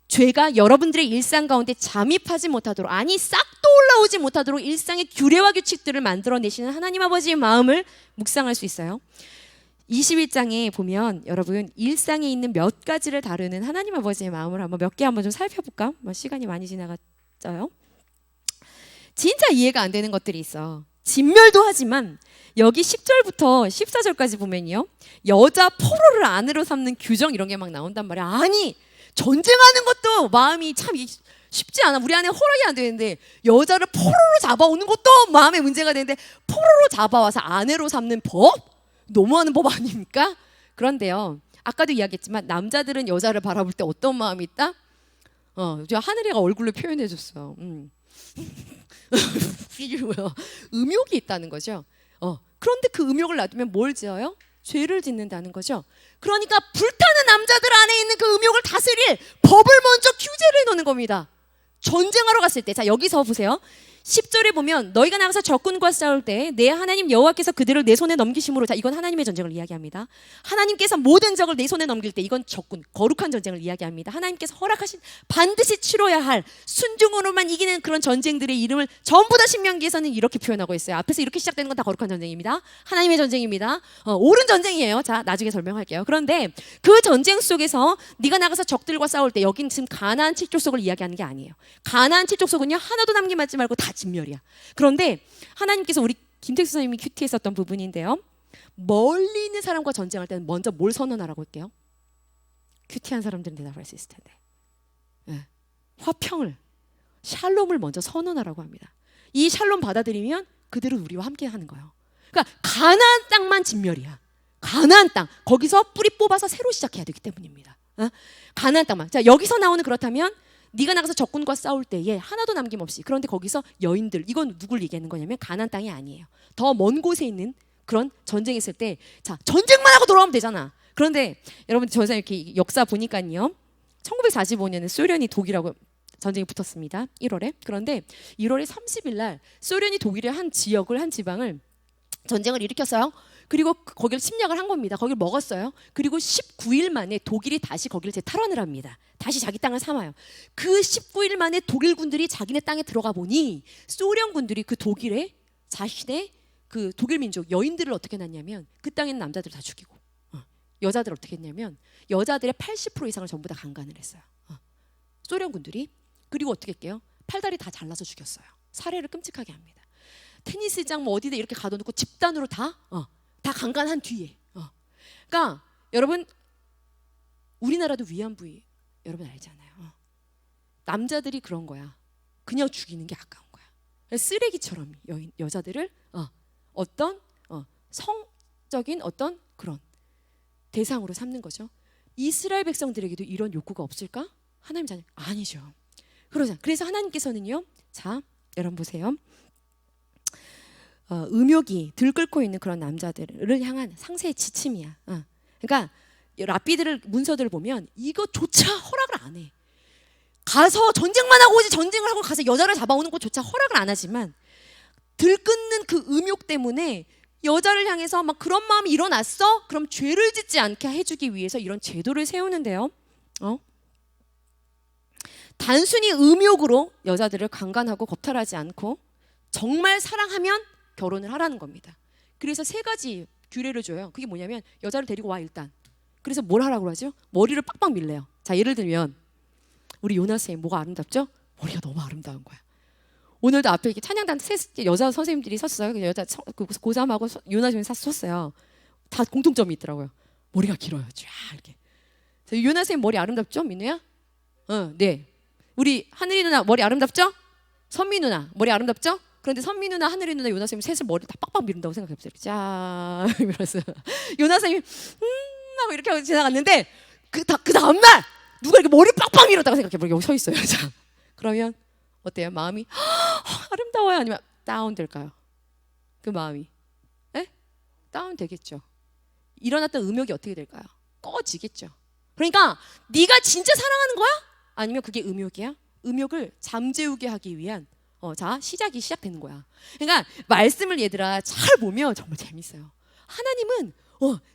죄가 여러분들의 일상 가운데 잠입하지 못하도록, 아니 싹도 올라오지 못하도록 일상의 규례와 규칙들을 만들어내시는 하나님 아버지의 마음을 묵상할 수 있어요. 21장에 보면 여러분 일상에 있는 몇 가지를 다루는 하나님 아버지의 마음을 몇 개 한번 좀 살펴볼까? 시간이 많이 지나갔어요. 진짜 이해가 안 되는 것들이 있어. 진멸도 하지만 여기 10절부터 14절까지 보면요, 여자 포로를 아내로 삼는 규정 이런 게 막 나온단 말이야. 아니 전쟁하는 것도 마음이 참 쉽지 않아. 우리 안에 허락이 안 되는데 여자를 포로로 잡아오는 것도 마음에 문제가 되는데 포로로 잡아와서 아내로 삼는 법? 너무하는 법 아닙니까? 그런데요, 아까도 이야기했지만 남자들은 여자를 바라볼 때 어떤 마음이 있다? 하늘이가 얼굴로 표현해줬어. 음욕이 있다는 거죠. 그런데 그 음욕을 놔두면 뭘 지어요? 죄를 짓는다는 거죠. 그러니까 불타는 남자들 안에 있는 그 음욕을 다스릴 법을 먼저 규제를 해놓는 겁니다. 전쟁하러 갔을 때, 자 여기서 보세요. 10절에 보면 너희가 나가서 적군과 싸울 때 내 하나님 여호와께서 그들을 내 손에 넘기심으로, 자 이건 하나님의 전쟁을 이야기합니다. 하나님께서 모든 적을 내 손에 넘길 때 이건 적군, 거룩한 전쟁을 이야기합니다. 하나님께서 허락하신 반드시 치러야 할 순종으로만 이기는 그런 전쟁들의 이름을 전부 다 신명기에서는 이렇게 표현하고 있어요. 앞에서 이렇게 시작되는 건 다 거룩한 전쟁입니다. 하나님의 전쟁입니다. 옳은 전쟁이에요. 자 나중에 설명할게요. 그런데 그 전쟁 속에서 네가 나가서 적들과 싸울 때, 여긴 지금 가나안 7족속을 이야기하는 게 아니에요. 가나안 7족속은요 하나도 남김하지 말고 다 진멸이야. 그런데 하나님께서, 우리 김택수 선생님이 큐티했었던 부분인데요, 멀리 있는 사람과 전쟁할 때는 먼저 뭘 선언하라고 할게요? 큐티한 사람들은 대답할 수 있을 텐데, 네. 화평을, 샬롬을 먼저 선언하라고 합니다. 이 샬롬 받아들이면 그들은 우리와 함께 하는 거예요. 그러니까 가나안 땅만 진멸이야. 가나안 땅, 거기서 뿌리 뽑아서 새로 시작해야 되기 때문입니다. 가나안 땅만. 자 여기서 나오는, 그렇다면 네가 나가서 적군과 싸울 때에 하나도 남김없이, 그런데 거기서 여인들, 이건 누굴 얘기하는 거냐면 가나안 땅이 아니에요. 더 먼 곳에 있는 그런 전쟁했을 때, 자 전쟁만 하고 돌아오면 되잖아. 그런데 여러분 저 이렇게 역사 보니까요, 1945년에 소련이 독일하고 전쟁이 붙었습니다. 1월에. 그런데 1월 30일 날 소련이 독일의 한 지역을, 한 지방을 전쟁을 일으켰어요. 그리고 거기를 침략을 한 겁니다. 거기를 먹었어요. 그리고 19일 만에 독일이 다시 거기를 재탈환을 합니다. 다시 자기 땅을 삼아요. 그 19일 만에 독일 군들이 자기네 땅에 들어가 보니 소련 군들이 그 독일의 자신의 그 독일 민족 여인들을 어떻게 했냐면, 그 땅에 있는 남자들을 다 죽이고, 여자들을 어떻게 했냐면 여자들의 80% 이상을 전부 다 강간을 했어요. 소련 군들이. 그리고 어떻게 할게요? 팔다리 다 잘라서 죽였어요. 살해를 끔찍하게 합니다. 테니스장 뭐 어디다 이렇게 가둬놓고 집단으로 다 강간한 뒤에. 그러니까 여러분 우리나라도 위안부위 여러분 알잖아요. 남자들이 그런 거야. 그냥 죽이는 게 아까운 거야. 쓰레기처럼 여자들을 어떤 성적인 어떤 그런 대상으로 삼는 거죠. 이스라엘 백성들에게도 이런 욕구가 없을까? 하나님 자녀 아니죠. 그래서 하나님께서는요, 자 여러분 보세요. 음욕이 들끓고 있는 그런 남자들을 향한 상세의 지침이야. 그러니까 랍비들을, 문서들을 보면 이거조차 허락을 안 해. 가서 전쟁만 하고 오지, 전쟁을 하고 가서 여자를 잡아오는 것조차 허락을 안 하지만, 들끓는 그 음욕 때문에 여자를 향해서 막 그런 마음이 일어났어? 그럼 죄를 짓지 않게 해주기 위해서 이런 제도를 세우는데요. 단순히 음욕으로 여자들을 강간하고 겁탈하지 않고 정말 사랑하면 결혼을 하라는 겁니다. 그래서 3가지 규례를 줘요. 그게 뭐냐면, 여자를 데리고 와 일단. 그래서 뭘 하라고 하죠? 머리를 빡빡 밀래요. 자 예를 들면 우리 요나 선생님 뭐가 아름답죠? 머리가 너무 아름다운 거야. 오늘도 앞에 이렇게 찬양단 여자 선생님들이 섰어요. 그 여자 고3하고 요나 선생님 섰어요. 다 공통점이 있더라고요. 머리가 길어요. 쫙 이렇게. 요나 선생님 머리 아름답죠, 민우야? 네. 우리 하늘이 누나 머리 아름답죠? 선미 누나 머리 아름답죠? 그런데 선미 누나, 하늘이 누나, 요나 선생님 셋을 머리 다 빡빡 미룬다고 생각해보세요. 짠 이러면서 요나 선생님 하고 이렇게 하고 지나갔는데 그 다음날 누가 이렇게 머리 빡빡 밀었다고 생각해보세요. 여기 서 있어요. 자 그러면 어때요? 마음이 아름다워요? 아니면 다운될까요? 그 마음이 다운되겠죠. 일어났던 음욕이 어떻게 될까요? 꺼지겠죠. 그러니까 네가 진짜 사랑하는 거야? 아니면 그게 음욕이야? 음욕을 잠재우게 하기 위한 시작이 시작되는 거야. 그러니까 말씀을 얘들아 잘 보면 정말 재밌어요. 하나님은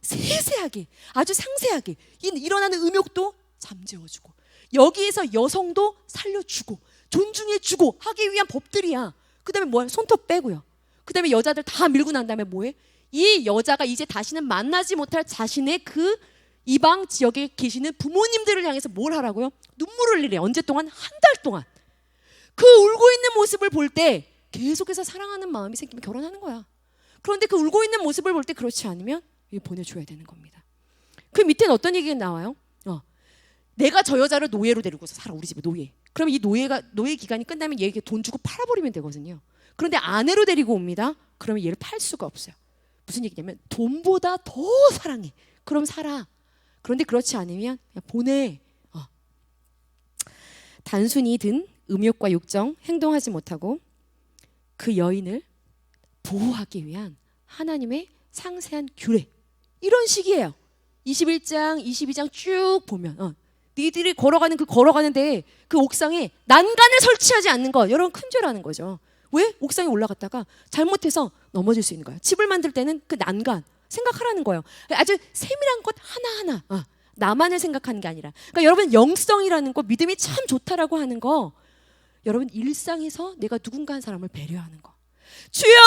세세하게, 아주 상세하게 일어나는 음욕도 잠재워주고, 여기에서 여성도 살려주고 존중해주고 하기 위한 법들이야. 그 다음에 뭐야? 손톱 빼고요. 그 다음에 여자들 다 밀고 난 다음에 뭐해? 이 여자가 이제 다시는 만나지 못할 자신의 그 이방 지역에 계시는 부모님들을 향해서 뭘 하라고요? 눈물을 흘리래. 언제 동안? 한 달 동안. 그 울고 있는 모습을 볼 때 계속해서 사랑하는 마음이 생기면 결혼하는 거야. 그런데 그 울고 있는 모습을 볼 때 그렇지 않으면 보내줘야 되는 겁니다. 그 밑에는 어떤 얘기가 나와요? 내가 저 여자를 노예로 데리고서 살아, 우리 집에 노예. 그럼 이 노예 기간이 끝나면 얘에게 돈 주고 팔아버리면 되거든요. 그런데 아내로 데리고 옵니다. 그러면 얘를 팔 수가 없어요. 무슨 얘기냐면 돈보다 더 사랑해. 그럼 살아. 그런데 그렇지 않으면 그냥 보내. 단순히 든 음욕과 욕정 행동하지 못하고 그 여인을 보호하기 위한 하나님의 상세한 규례, 이런 식이에요. 21장, 22장 쭉 보면 니들이 걸어가는데 그 옥상에 난간을 설치하지 않는 것, 여러분 큰 죄라는 거죠. 왜? 옥상에 올라갔다가 잘못해서 넘어질 수 있는 거예요. 집을 만들 때는 그 난간 생각하라는 거예요. 아주 세밀한 것 하나하나 나만을 생각하는 게 아니라. 그러니까 여러분 영성이라는 거, 믿음이 참 좋다라고 하는 거, 여러분 일상에서 내가 누군가 한 사람을 배려하는 거. 주여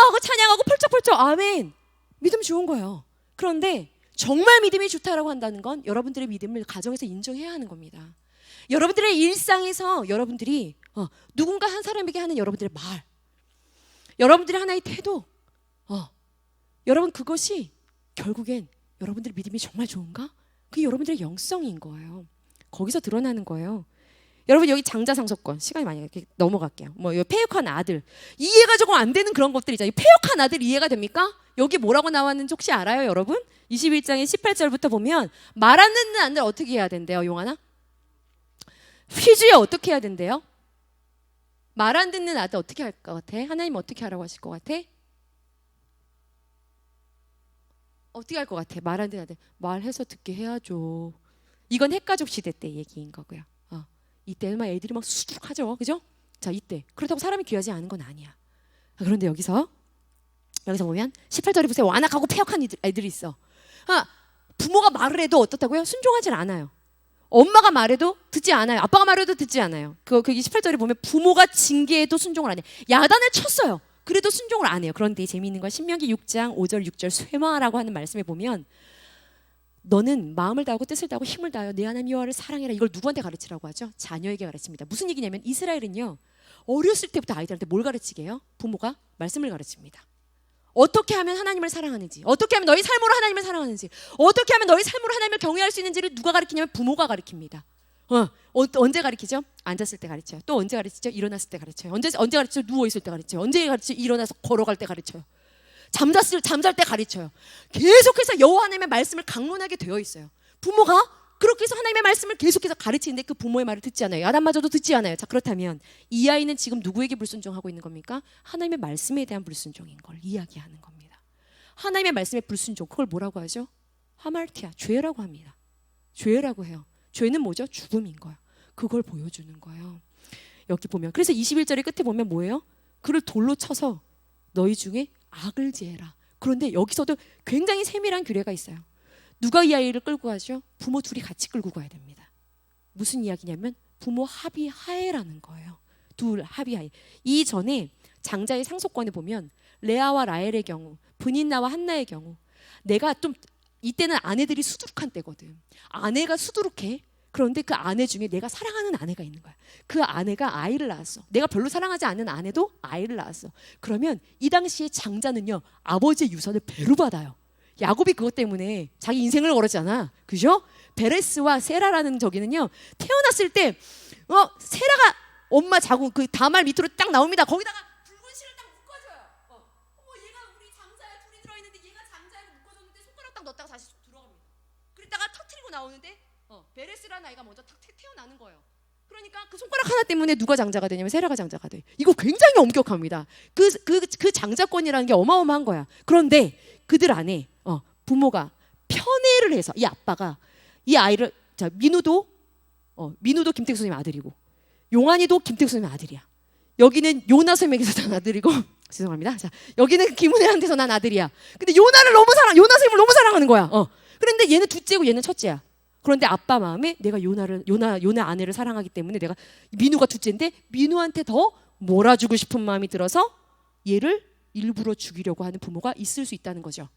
하고 찬양하고 펄쩍펄쩍 아멘. 믿음 좋은 거예요. 그런데 정말 믿음이 좋다라고 한다는 건 여러분들의 믿음을 가정에서 인정해야 하는 겁니다. 여러분들의 일상에서 여러분들이 누군가 한 사람에게 하는 여러분들의 말, 여러분들의 하나의 태도, 여러분 그것이 결국엔 여러분들의 믿음이 정말 좋은가? 그게 여러분들의 영성인 거예요. 거기서 드러나는 거예요. 여러분 여기 장자상속권 시간이 많이 이렇게 넘어갈게요. 뭐 폐역한 아들 이해가 조금 안 되는 그런 것들 있잖아요. 폐역한 아들 이해가 됩니까? 여기 뭐라고 나왔는지 혹시 알아요, 여러분? 21장의 18절부터 보면 말 안 듣는 아들 어떻게 해야 된대요, 용하나? 휘주에 어떻게 해야 된대요? 말 안 듣는 아들 어떻게 할 것 같아? 하나님 어떻게 하라고 하실 것 같아? 어떻게 할 것 같아? 말 안 듣는 아들 말해서 듣게 해야죠. 이건 핵가족 시대 때 얘기인 거고요. 이때는 막 애들이 막 수두룩하죠, 그죠? 자, 이때 그렇다고 사람이 귀하지 않은 건 아니야. 그런데 여기서 보면 18절에 보세요. 완악하고 폐역한 애들이 있어. 부모가 말을 해도 어떻다고요? 순종하지 않아요. 엄마가 말해도 듣지 않아요. 아빠가 말해도 듣지 않아요. 그 28절에 보면 부모가 징계해도 순종을 안 해. 야단을 쳤어요. 그래도 순종을 안 해요. 그런데 재미있는 건 신명기 6장 5절 6절 쇠마라고 하는 말씀에 보면 너는 마음을 다하고 뜻을 다하고 힘을 다하여 내 하나님 여호와를 사랑해라. 이걸 누구한테 가르치라고 하죠? 자녀에게 가르칩니다. 무슨 얘기냐면 이스라엘은요, 어렸을 때부터 아이들한테 뭘 가르치게 해요? 부모가 말씀을 가르칩니다. 어떻게 하면 하나님을 사랑하는지, 어떻게 하면 너희 삶으로 하나님을 사랑하는지, 어떻게 하면 너희 삶으로 하나님을 경외할 수 있는지를 누가 가르치냐면 부모가 가르칩니다. 언제 가르치죠? 앉았을 때 가르쳐요. 또 언제 가르치죠? 일어났을 때 가르쳐요. 언제 가르치죠? 누워있을 때 가르쳐요. 언제 가르치죠? 일어나서 걸어갈 때 가르쳐요. 잠잘 때 가르쳐요. 계속해서 여호와 하나님의 말씀을 강론하게 되어 있어요. 부모가 그렇게 해서 하나님의 말씀을 계속해서 가르치는데 그 부모의 말을 듣지 않아요. 야단마저도 듣지 않아요. 자, 그렇다면 이 아이는 지금 누구에게 불순종하고 있는 겁니까? 하나님의 말씀에 대한 불순종인 걸 이야기하는 겁니다. 하나님의 말씀에 불순종, 그걸 뭐라고 하죠? 하말티아, 죄라고 합니다. 죄라고 해요. 죄는 뭐죠? 죽음인 거예요. 그걸 보여주는 거예요. 여기 보면, 그래서 21절의 끝에 보면 뭐예요? 그를 돌로 쳐서 너희 중에 악을 지해라. 그런데 여기서도 굉장히 세밀한 규례가 있어요. 누가 이 아이를 끌고 가죠? 부모 둘이 같이 끌고 가야 됩니다. 무슨 이야기냐면 부모 합의하에라는 거예요. 둘 합의하에. 이전에 장자의 상속권에 보면 레아와 라헬의 경우, 브닌나와 한나의 경우, 내가 좀 이때는 아내들이 수두룩한 때거든. 아내가 수두룩해. 그런데 그 아내 중에 내가 사랑하는 아내가 있는 거야. 그 아내가 아이를 낳았어. 내가 별로 사랑하지 않는 아내도 아이를 낳았어. 그러면 이 당시에 장자는요, 아버지의 유산을 배로 받아요. 야곱이 그것 때문에 자기 인생을 걸었잖아. 그죠? 베레스와 세라라는 저기는요, 태어났을 때 세라가 엄마 자고 그 다말 밑으로 딱 나옵니다. 거기다가 붉은 실을 딱 묶어줘요. 어머, 얘가 우리 장자야. 둘이 들어있는데 얘가 장자야고 묶어줬는데 손가락 딱 넣었다가 다시 들어갑니다. 그랬다가 터트리고 나오는데 베레스라는 아이가 먼저 탁 태어나는 거예요. 그러니까 그 손가락 하나 때문에 누가 장자가 되냐면 세라가 장자가 돼. 이거 굉장히 엄격합니다. 그 장자권이라는 게 어마어마한 거야. 그런데 그들 안에 부모가 편애를 해서 이 아빠가 이 아이를, 자, 민우도 김택수 선생님 아들이고 용환이도 김택수 선생님 아들이야. 여기는 요나 선생님에게서 난 아들이고 죄송합니다. 자, 여기는 김은혜한테서 난 아들이야. 근데 요나 선생님을 너무 사랑하는 거야. 그런데 얘는 둘째고 얘는 첫째야. 그런데 아빠 마음에 내가 요나 아내를 사랑하기 때문에 내가 민우가 둘째인데 민우한테 더 몰아주고 싶은 마음이 들어서 얘를 일부러 죽이려고 하는 부모가 있을 수 있다는 거죠.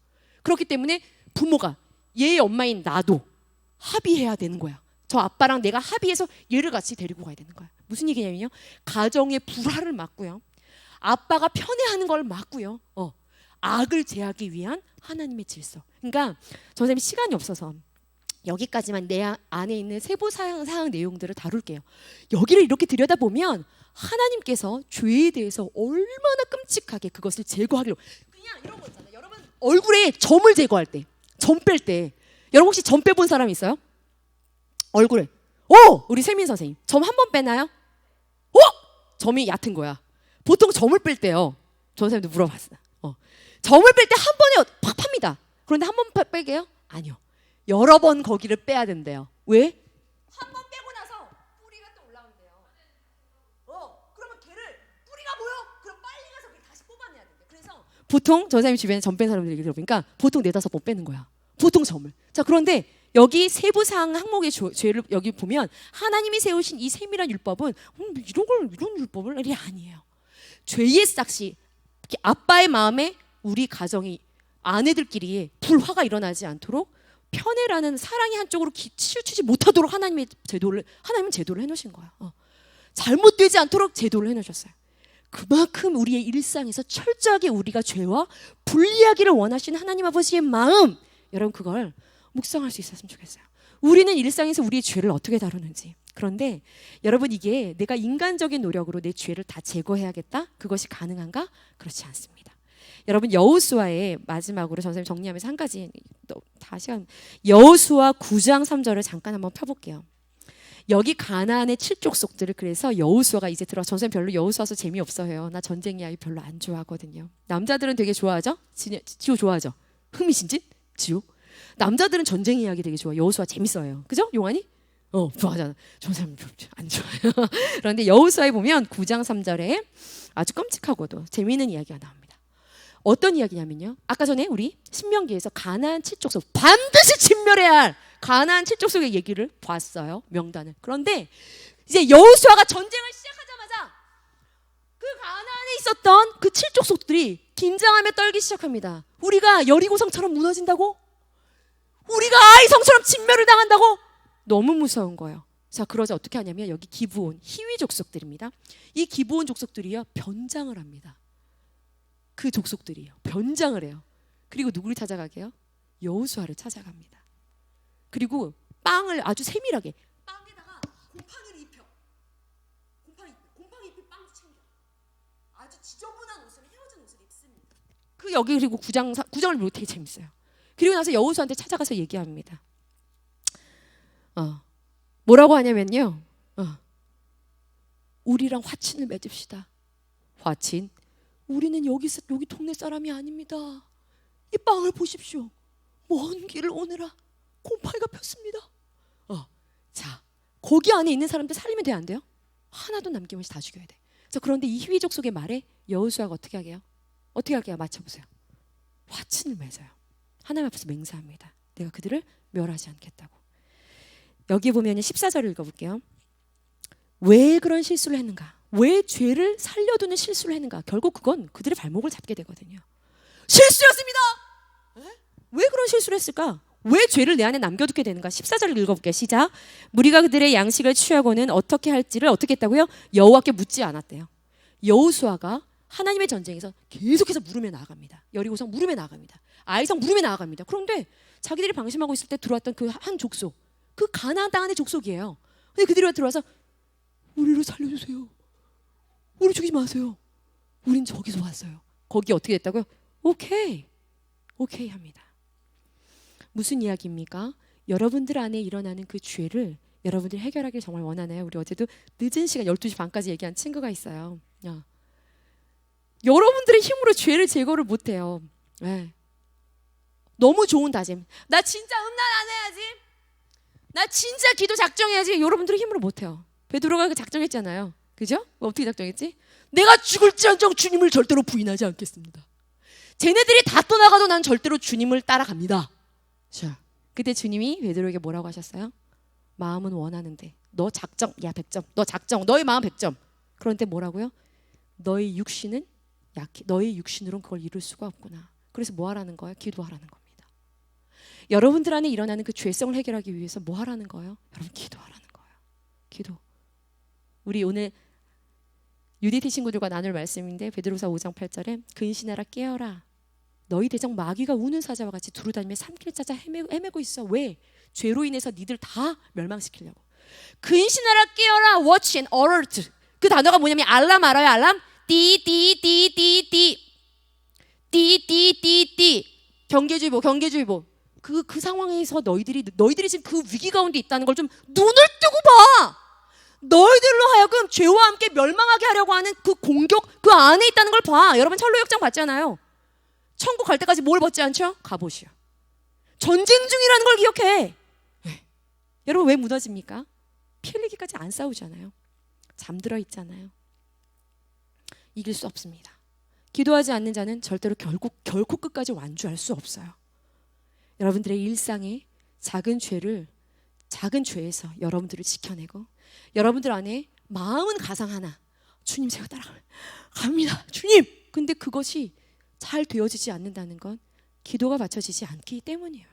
그렇기 때문에 부모가 얘의 엄마인 나도 합의해야 되는 거야. 저 아빠랑 내가 합의해서 얘를 같이 데리고 가야 되는 거야. 무슨 얘기냐면요, 가정의 불화를 막고요, 아빠가 편애하는 걸 막고요, 악을 제하기 위한 하나님의 질서. 그러니까 선생님 시간이 없어서 여기까지만 내 안에 있는 세부 사항 내용들을 다룰게요. 여기를 이렇게 들여다보면 하나님께서 죄에 대해서 얼마나 끔찍하게 그것을 제거하기로, 그냥 이런 거 있잖아요. 여러분 얼굴에 점을 제거할 때, 점 뺄 때, 여러분 혹시 점 빼본 사람 있어요? 얼굴에. 우리 세민 선생님 점 한 번 빼나요? 점이 얕은 거야. 보통 점을 뺄 때요, 저 선생님도 물어봤어요. 점을 뺄 때 한 번에 팍 팝니다. 그런데 한 번 빼게요? 아니요. 여러 번 거기를 빼야 된대요. 왜? 한 번 빼고 나서 뿌리가 또 올라온대요. 그러면 걔를 뿌리가 보여? 그럼 보통 전사님 주변에 점 뺀 사람들 얘기 들어보니까 보통 4-5번 빼는 거야. 보통 점을. 자, 그런데 여기 세부사항 항목의 죄를 여기 보면 하나님이 세우신 이 세밀한 율법은 이런 율법을 이게 아니에요. 죄의 싹시 아빠의 마음에 우리 가정이 아내들끼리 불화가 일어나지 않도록 편애라는 사랑이 한쪽으로 치우치지 못하도록 하나님은 제도를 해놓으신 거야. 잘못되지 않도록 제도를 해놓으셨어요. 그만큼 우리의 일상에서 철저하게 우리가 죄와 분리하기를 원하시는 하나님 아버지의 마음, 여러분 그걸 묵상할 수 있었으면 좋겠어요. 우리는 일상에서 우리의 죄를 어떻게 다루는지. 그런데 여러분 이게 내가 인간적인 노력으로 내 죄를 다 제거해야겠다? 그것이 가능한가? 그렇지 않습니다. 여러분 여호수아의 마지막으로 전선생님 정리하면서 한 가지 다시 여호수아 9장 3절을 잠깐 한번 펴볼게요. 여기 가나안의 7족속들을 그래서 여호수아가 이제 들어 전선 별로 여호수아서 재미없어해요. 나 전쟁 이야기 별로 안 좋아하거든요. 남자들은 되게 좋아하죠? 지호 좋아하죠? 흥미진진? 지호? 남자들은 전쟁 이야기 되게 좋아. 여호수아 재밌어요. 그죠? 용환이? 좋아하잖아. 전선 안 좋아해요. 그런데 여호수아에 보면 9장 3절에 아주 끔찍하고도 재미있는 이야기가 나옵니다. 어떤 이야기냐면요. 아까 전에 우리 신명기에서 가나안 7족속 반드시 진멸해야 할 가나안 7족속의 얘기를 봤어요. 명단을. 그런데 이제 여호수아가 전쟁을 시작하자마자 그 가나안에 있었던 그 7족속들이 긴장하며 떨기 시작합니다. 우리가 여리고성처럼 무너진다고? 우리가 아이 성처럼 진멸을 당한다고? 너무 무서운 거예요. 자, 그러자 어떻게 하냐면 여기 기브온 히위 족속들입니다. 이 기브온 족속들이요 변장을 합니다. 그 족속들이요 변장을 해요. 그리고 누구를 찾아가게요? 여호수아를 찾아갑니다. 그리고 빵을 아주 세밀하게 빵에다가 곰팡이를 입혀. 곰팡이 입힌 빵도 챙겨. 아주 지저분한 옷을 헤어진 옷을 입습니다. 그 여기 그리고 9장을 보고 되게 재밌어요. 그리고 나서 여호수아한테 찾아가서 얘기합니다. 뭐라고 하냐면요. 우리랑 화친을 맺읍시다. 화친? 우리는 여기 동네 사람이 아닙니다. 이 빵을 보십시오. 먼 길을 오느라 곰팡이가 폈습니다. 자, 거기 안에 있는 사람들 살리면 돼요, 안 돼요? 하나도 남김없이 다 죽여야 돼. 자, 그런데 이 히위족 속의 말에 여호수아가 어떻게 하게요? 어떻게 할게요? 맞춰보세요. 화친을 맺어요. 하나님 앞에서 맹세합니다. 내가 그들을 멸하지 않겠다고. 여기 보면 14절을 읽어볼게요. 왜 그런 실수를 했는가? 왜 죄를 살려두는 실수를 했는가? 결국 그건 그들의 발목을 잡게 되거든요. 실수였습니다. 왜 그런 실수를 했을까? 왜 죄를 내 안에 남겨두게 되는가? 14절을 읽어볼게요. 시작. 무리가 그들의 양식을 취하고는 어떻게 할지를 어떻게 했다고요? 여호와께 묻지 않았대요. 여호수아가 하나님의 전쟁에서 계속해서 물으며 나아갑니다. 여리고성 물으며 나아갑니다. 아이성 물으며 나아갑니다. 그런데 자기들이 방심하고 있을 때 들어왔던 그 한 족속, 그 가나안 땅 안의 족속이에요. 근데 그들이 들어와서 우리를 살려주세요. 우리 죽이지 마세요. 우린 저기서 왔어요. 거기 어떻게 됐다고요? 오케이 합니다. 무슨 이야기입니까? 여러분들 안에 일어나는 그 죄를 여러분들이 해결하길 정말 원하나요? 우리 어제도 늦은 시간 12시 반까지 얘기한 친구가 있어요. 여러분들의 힘으로 죄를 제거를 못해요. 너무 좋은 다짐. 나 진짜 음란 안 해야지. 나 진짜 기도 작정해야지. 여러분들의 힘으로 못해요. 베드로가 그 작정했잖아요. 그죠? 어떻게 작정했지? 내가 죽을지언정 주님을 절대로 부인하지 않겠습니다. 쟤네들이 다 떠나가도 난 절대로 주님을 따라갑니다. 자, 그때 주님이 베드로에게 뭐라고 하셨어요? 마음은 원하는데 너 작정, 야 100점. 너 작정, 너의 마음 100점. 그런데 뭐라고요? 너의 육신은 약해. 너의 육신으로는 그걸 이룰 수가 없구나. 그래서 뭐 하라는 거예요? 기도하라는 겁니다. 여러분들 안에 일어나는 그 죄성을 해결하기 위해서 뭐 하라는 거예요? 여러분 기도하라는 거예요. 기도. 우리 오늘 UDT 친구들과 나눌 말씀인데 베드로서 5장 8절에 근신하라 깨어라. 너희 대적 마귀가 우는 사자와 같이 두루다니며 산길 찾아 헤매고 있어. 왜? 죄로 인해서 니들 다 멸망시키려고. 근신하라 깨어라. Watch and alert. 그 단어가 뭐냐면 알람 알아요? 알람? 띠띠띠띠띠 띠띠띠띠 경계주의보. 그 상황에서 너희들이 지금 그 위기 가운데 있다는 걸 좀 눈을 뜨고 봐. 너희들로 하여금 죄와 함께 멸망하게 하려고 하는 그 공격 그 안에 있다는 걸 봐. 여러분 철로역정 봤잖아요. 천국 갈 때까지 뭘 벗지 않죠? 갑옷이요. 전쟁 중이라는 걸 기억해. 여러분 왜 무너집니까? 피 흘리기까지 안 싸우잖아요. 잠들어 있잖아요. 이길 수 없습니다. 기도하지 않는 자는 절대로 결코 끝까지 완주할 수 없어요. 여러분들의 일상의 작은 죄에서 여러분들을 지켜내고 여러분들 안에 마음은 가상 하나, 주님 제가 따라갑니다 주님. 근데 그것이 잘 되어지지 않는다는 건 기도가 받쳐지지 않기 때문이에요.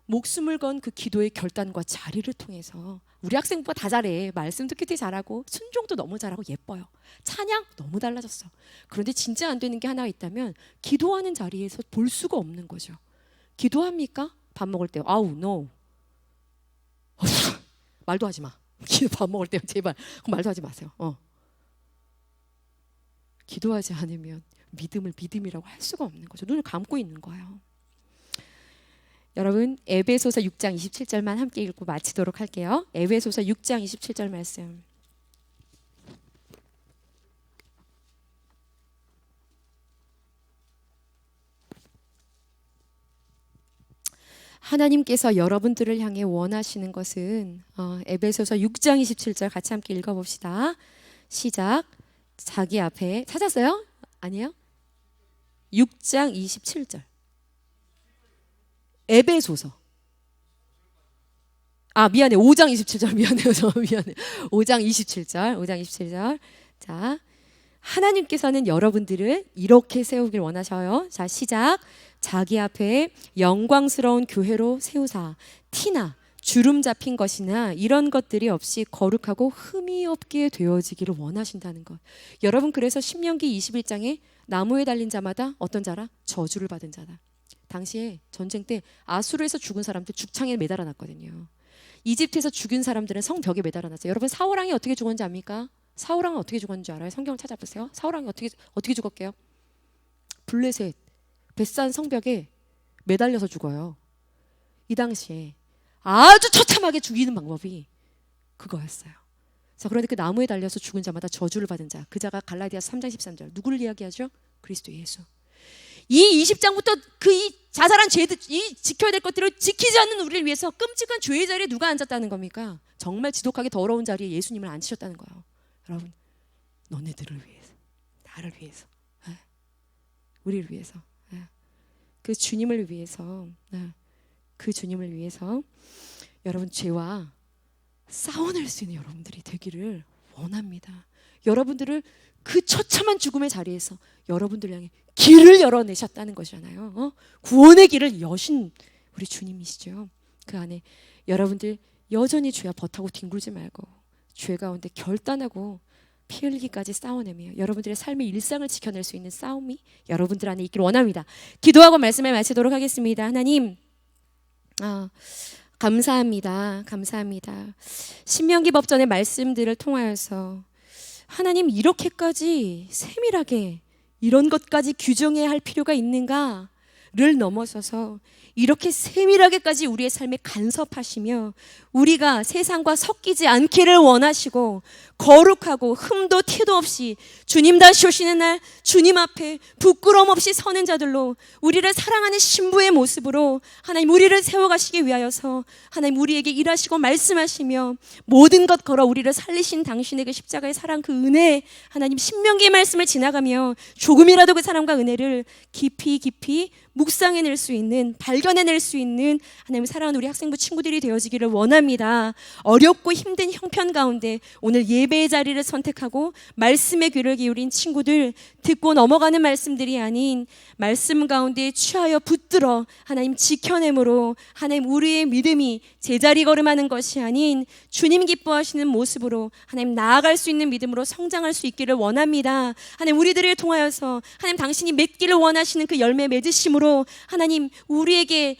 목숨을 건 그 기도의 결단과 자리를 통해서 우리 학생부가 다 잘해. 말씀 듣기 되게 잘하고 순종도 너무 잘하고 예뻐요. 찬양 너무 달라졌어. 그런데 진짜 안 되는 게 하나 있다면 기도하는 자리에서 볼 수가 없는 거죠. 기도합니까? 밥 먹을 때 아우 no. 말도 하지 마. 밥 먹을 때 제발 말도 하지 마세요. 기도하지 않으면 믿음을 믿음이라고 할 수가 없는 거죠. 눈을 감고 있는 거예요. 여러분 에베소서 6장 27절만 함께 읽고 마치도록 할게요. 에베소서 6장 27절 말씀. 하나님께서 여러분들을 향해 원하시는 것은 에베소서 6장 27절 같이 함께 읽어봅시다. 시작. 자기 앞에 찾았어요? 아니에요? 6장 27절. 에베소서. 미안해. 5장 27절. 미안해요. 5장 27절. 자, 하나님께서는 여러분들을 이렇게 세우길 원하셔요. 자, 시작. 자기 앞에 영광스러운 교회로 세우사 티나 주름 잡힌 것이나 이런 것들이 없이 거룩하고 흠이 없게 되어지기를 원하신다는 것. 여러분 그래서 신명기 21장에 나무에 달린 자마다 어떤 자라? 저주를 받은 자다. 당시에 전쟁 때 아수르에서 죽은 사람들 죽창에 매달아 놨거든요. 이집트에서 죽은 사람들은 성벽에 매달아 놨어요. 여러분 사울왕이 어떻게 죽었는지 압니까? 사울왕은 어떻게 죽었는지 알아요? 성경을 찾아보세요. 사울왕이 어떻게 죽었게요? 블레셋 벳산 성벽에 매달려서 죽어요. 이 당시에 아주 처참하게 죽이는 방법이 그거였어요. 자, 그런데 그 나무에 달려서 죽은 자마다 저주를 받은 자, 그 자가 갈라디아서 3장 13절 누구를 이야기하죠? 그리스도 예수. 이 20장부터 그 이 자살한 죄들, 이 지켜야 될 것들을 지키지 않는 우리를 위해서 끔찍한 죄의 자리에 누가 앉았다는 겁니까? 정말 지독하게 더러운 자리에 예수님을 앉히셨다는 거예요. 여러분, 너네들을 위해서, 나를 위해서, 우리를 위해서, 그 주님을 위해서, 그 주님을 위해서 여러분 죄와 싸워낼 수 있는 여러분들이 되기를 원합니다. 여러분들을 그 처참한 죽음의 자리에서 여러분들 향해 길을 열어내셨다는 것이잖아요. 구원의 길을 여신 우리 주님이시죠. 그 안에 여러분들 여전히 죄와 버타고 뒹굴지 말고 죄 가운데 결단하고 피 흘리기까지 싸워내며 여러분들의 삶의 일상을 지켜낼 수 있는 싸움이 여러분들 안에 있기를 원합니다. 기도하고 말씀을 마치도록 하겠습니다. 하나님 감사합니다. 신명기 법전의 말씀들을 통하여서 하나님 이렇게까지 세밀하게 이런 것까지 규정해야 할 필요가 있는가를 넘어서서 이렇게 세밀하게까지 우리의 삶에 간섭하시며 우리가 세상과 섞이지 않기를 원하시고 거룩하고 흠도 티도 없이 주님 다시 오시는 날 주님 앞에 부끄러움 없이 서는 자들로 우리를 사랑하는 신부의 모습으로 하나님 우리를 세워가시기 위하여서 하나님 우리에게 일하시고 말씀하시며 모든 것 걸어 우리를 살리신 당신의 그 십자가의 사랑 그 은혜 하나님 신명기의 말씀을 지나가며 조금이라도 그 사랑과 은혜를 깊이 묵상해낼 수 있는 발견해낼 수 있는 하나님 사랑하는 우리 학생부 친구들이 되어지기를 원합니다. 어렵고 힘든 형편 가운데 오늘 예배의 자리를 선택하고 말씀의 귀를 기울인 친구들 듣고 넘어가는 말씀들이 아닌 말씀 가운데 취하여 붙들어 하나님 지켜내므로 하나님 우리의 믿음이 제자리 걸음하는 것이 아닌 주님 기뻐하시는 모습으로 하나님 나아갈 수 있는 믿음으로 성장할 수 있기를 원합니다. 하나님 우리들을 통하여서 하나님 당신이 맺기를 원하시는 그 열매 맺으심으로 하나님 우리에게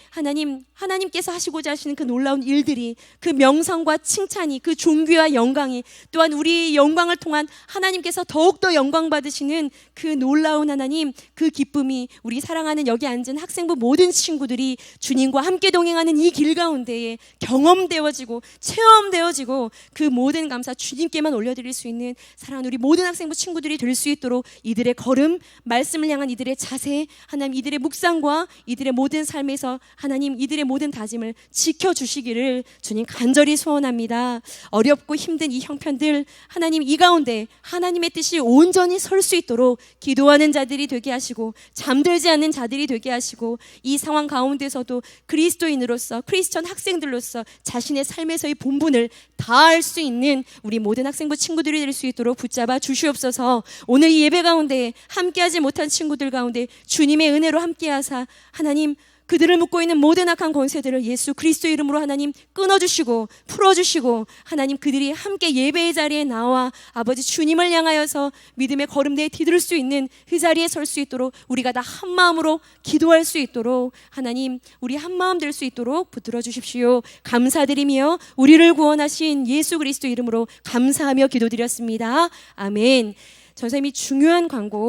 하나님께서 하시고자 하시는 그 놀라운 일들이 그 명성과 칭찬이 그 존귀와 영광이 또한 우리 영광을 통한 하나님께서 더욱더 영광 받으시는 그 놀라운 하나님 그 기쁨이 우리 사랑하는 여기 앉은 학생부 모든 친구들이 주님과 함께 동행하는 이 길 가운데에 경험되어지고 체험되어지고 그 모든 감사 주님께만 올려드릴 수 있는 사랑하는 우리 모든 학생부 친구들이 될 수 있도록 이들의 걸음 말씀을 향한 이들의 자세 하나님 이들의 묵상과 이들의 모든 삶의 통해서 하나님 이들의 모든 다짐을 지켜주시기를 주님 간절히 소원합니다. 어렵고 힘든 이 형편들 하나님 이 가운데 하나님의 뜻이 온전히 설 수 있도록 기도하는 자들이 되게 하시고 잠들지 않는 자들이 되게 하시고 이 상황 가운데서도 그리스도인으로서 크리스천 학생들로서 자신의 삶에서의 본분을 다할 수 있는 우리 모든 학생부 친구들이 될 수 있도록 붙잡아 주시옵소서. 오늘 이 예배 가운데 함께하지 못한 친구들 가운데 주님의 은혜로 함께하사 하나님 그들을 묶고 있는 모든 악한 권세들을 예수 그리스도 이름으로 하나님 끊어주시고 풀어주시고 하나님 그들이 함께 예배의 자리에 나와 아버지 주님을 향하여서 믿음의 걸음대에 디딜 수 있는 그 자리에 설 수 있도록 우리가 다 한 마음으로 기도할 수 있도록 하나님 우리 한 마음 될 수 있도록 붙들어 주십시오. 감사드리며 우리를 구원하신 예수 그리스도 이름으로 감사하며 기도드렸습니다. 아멘. 전사님이 중요한 광고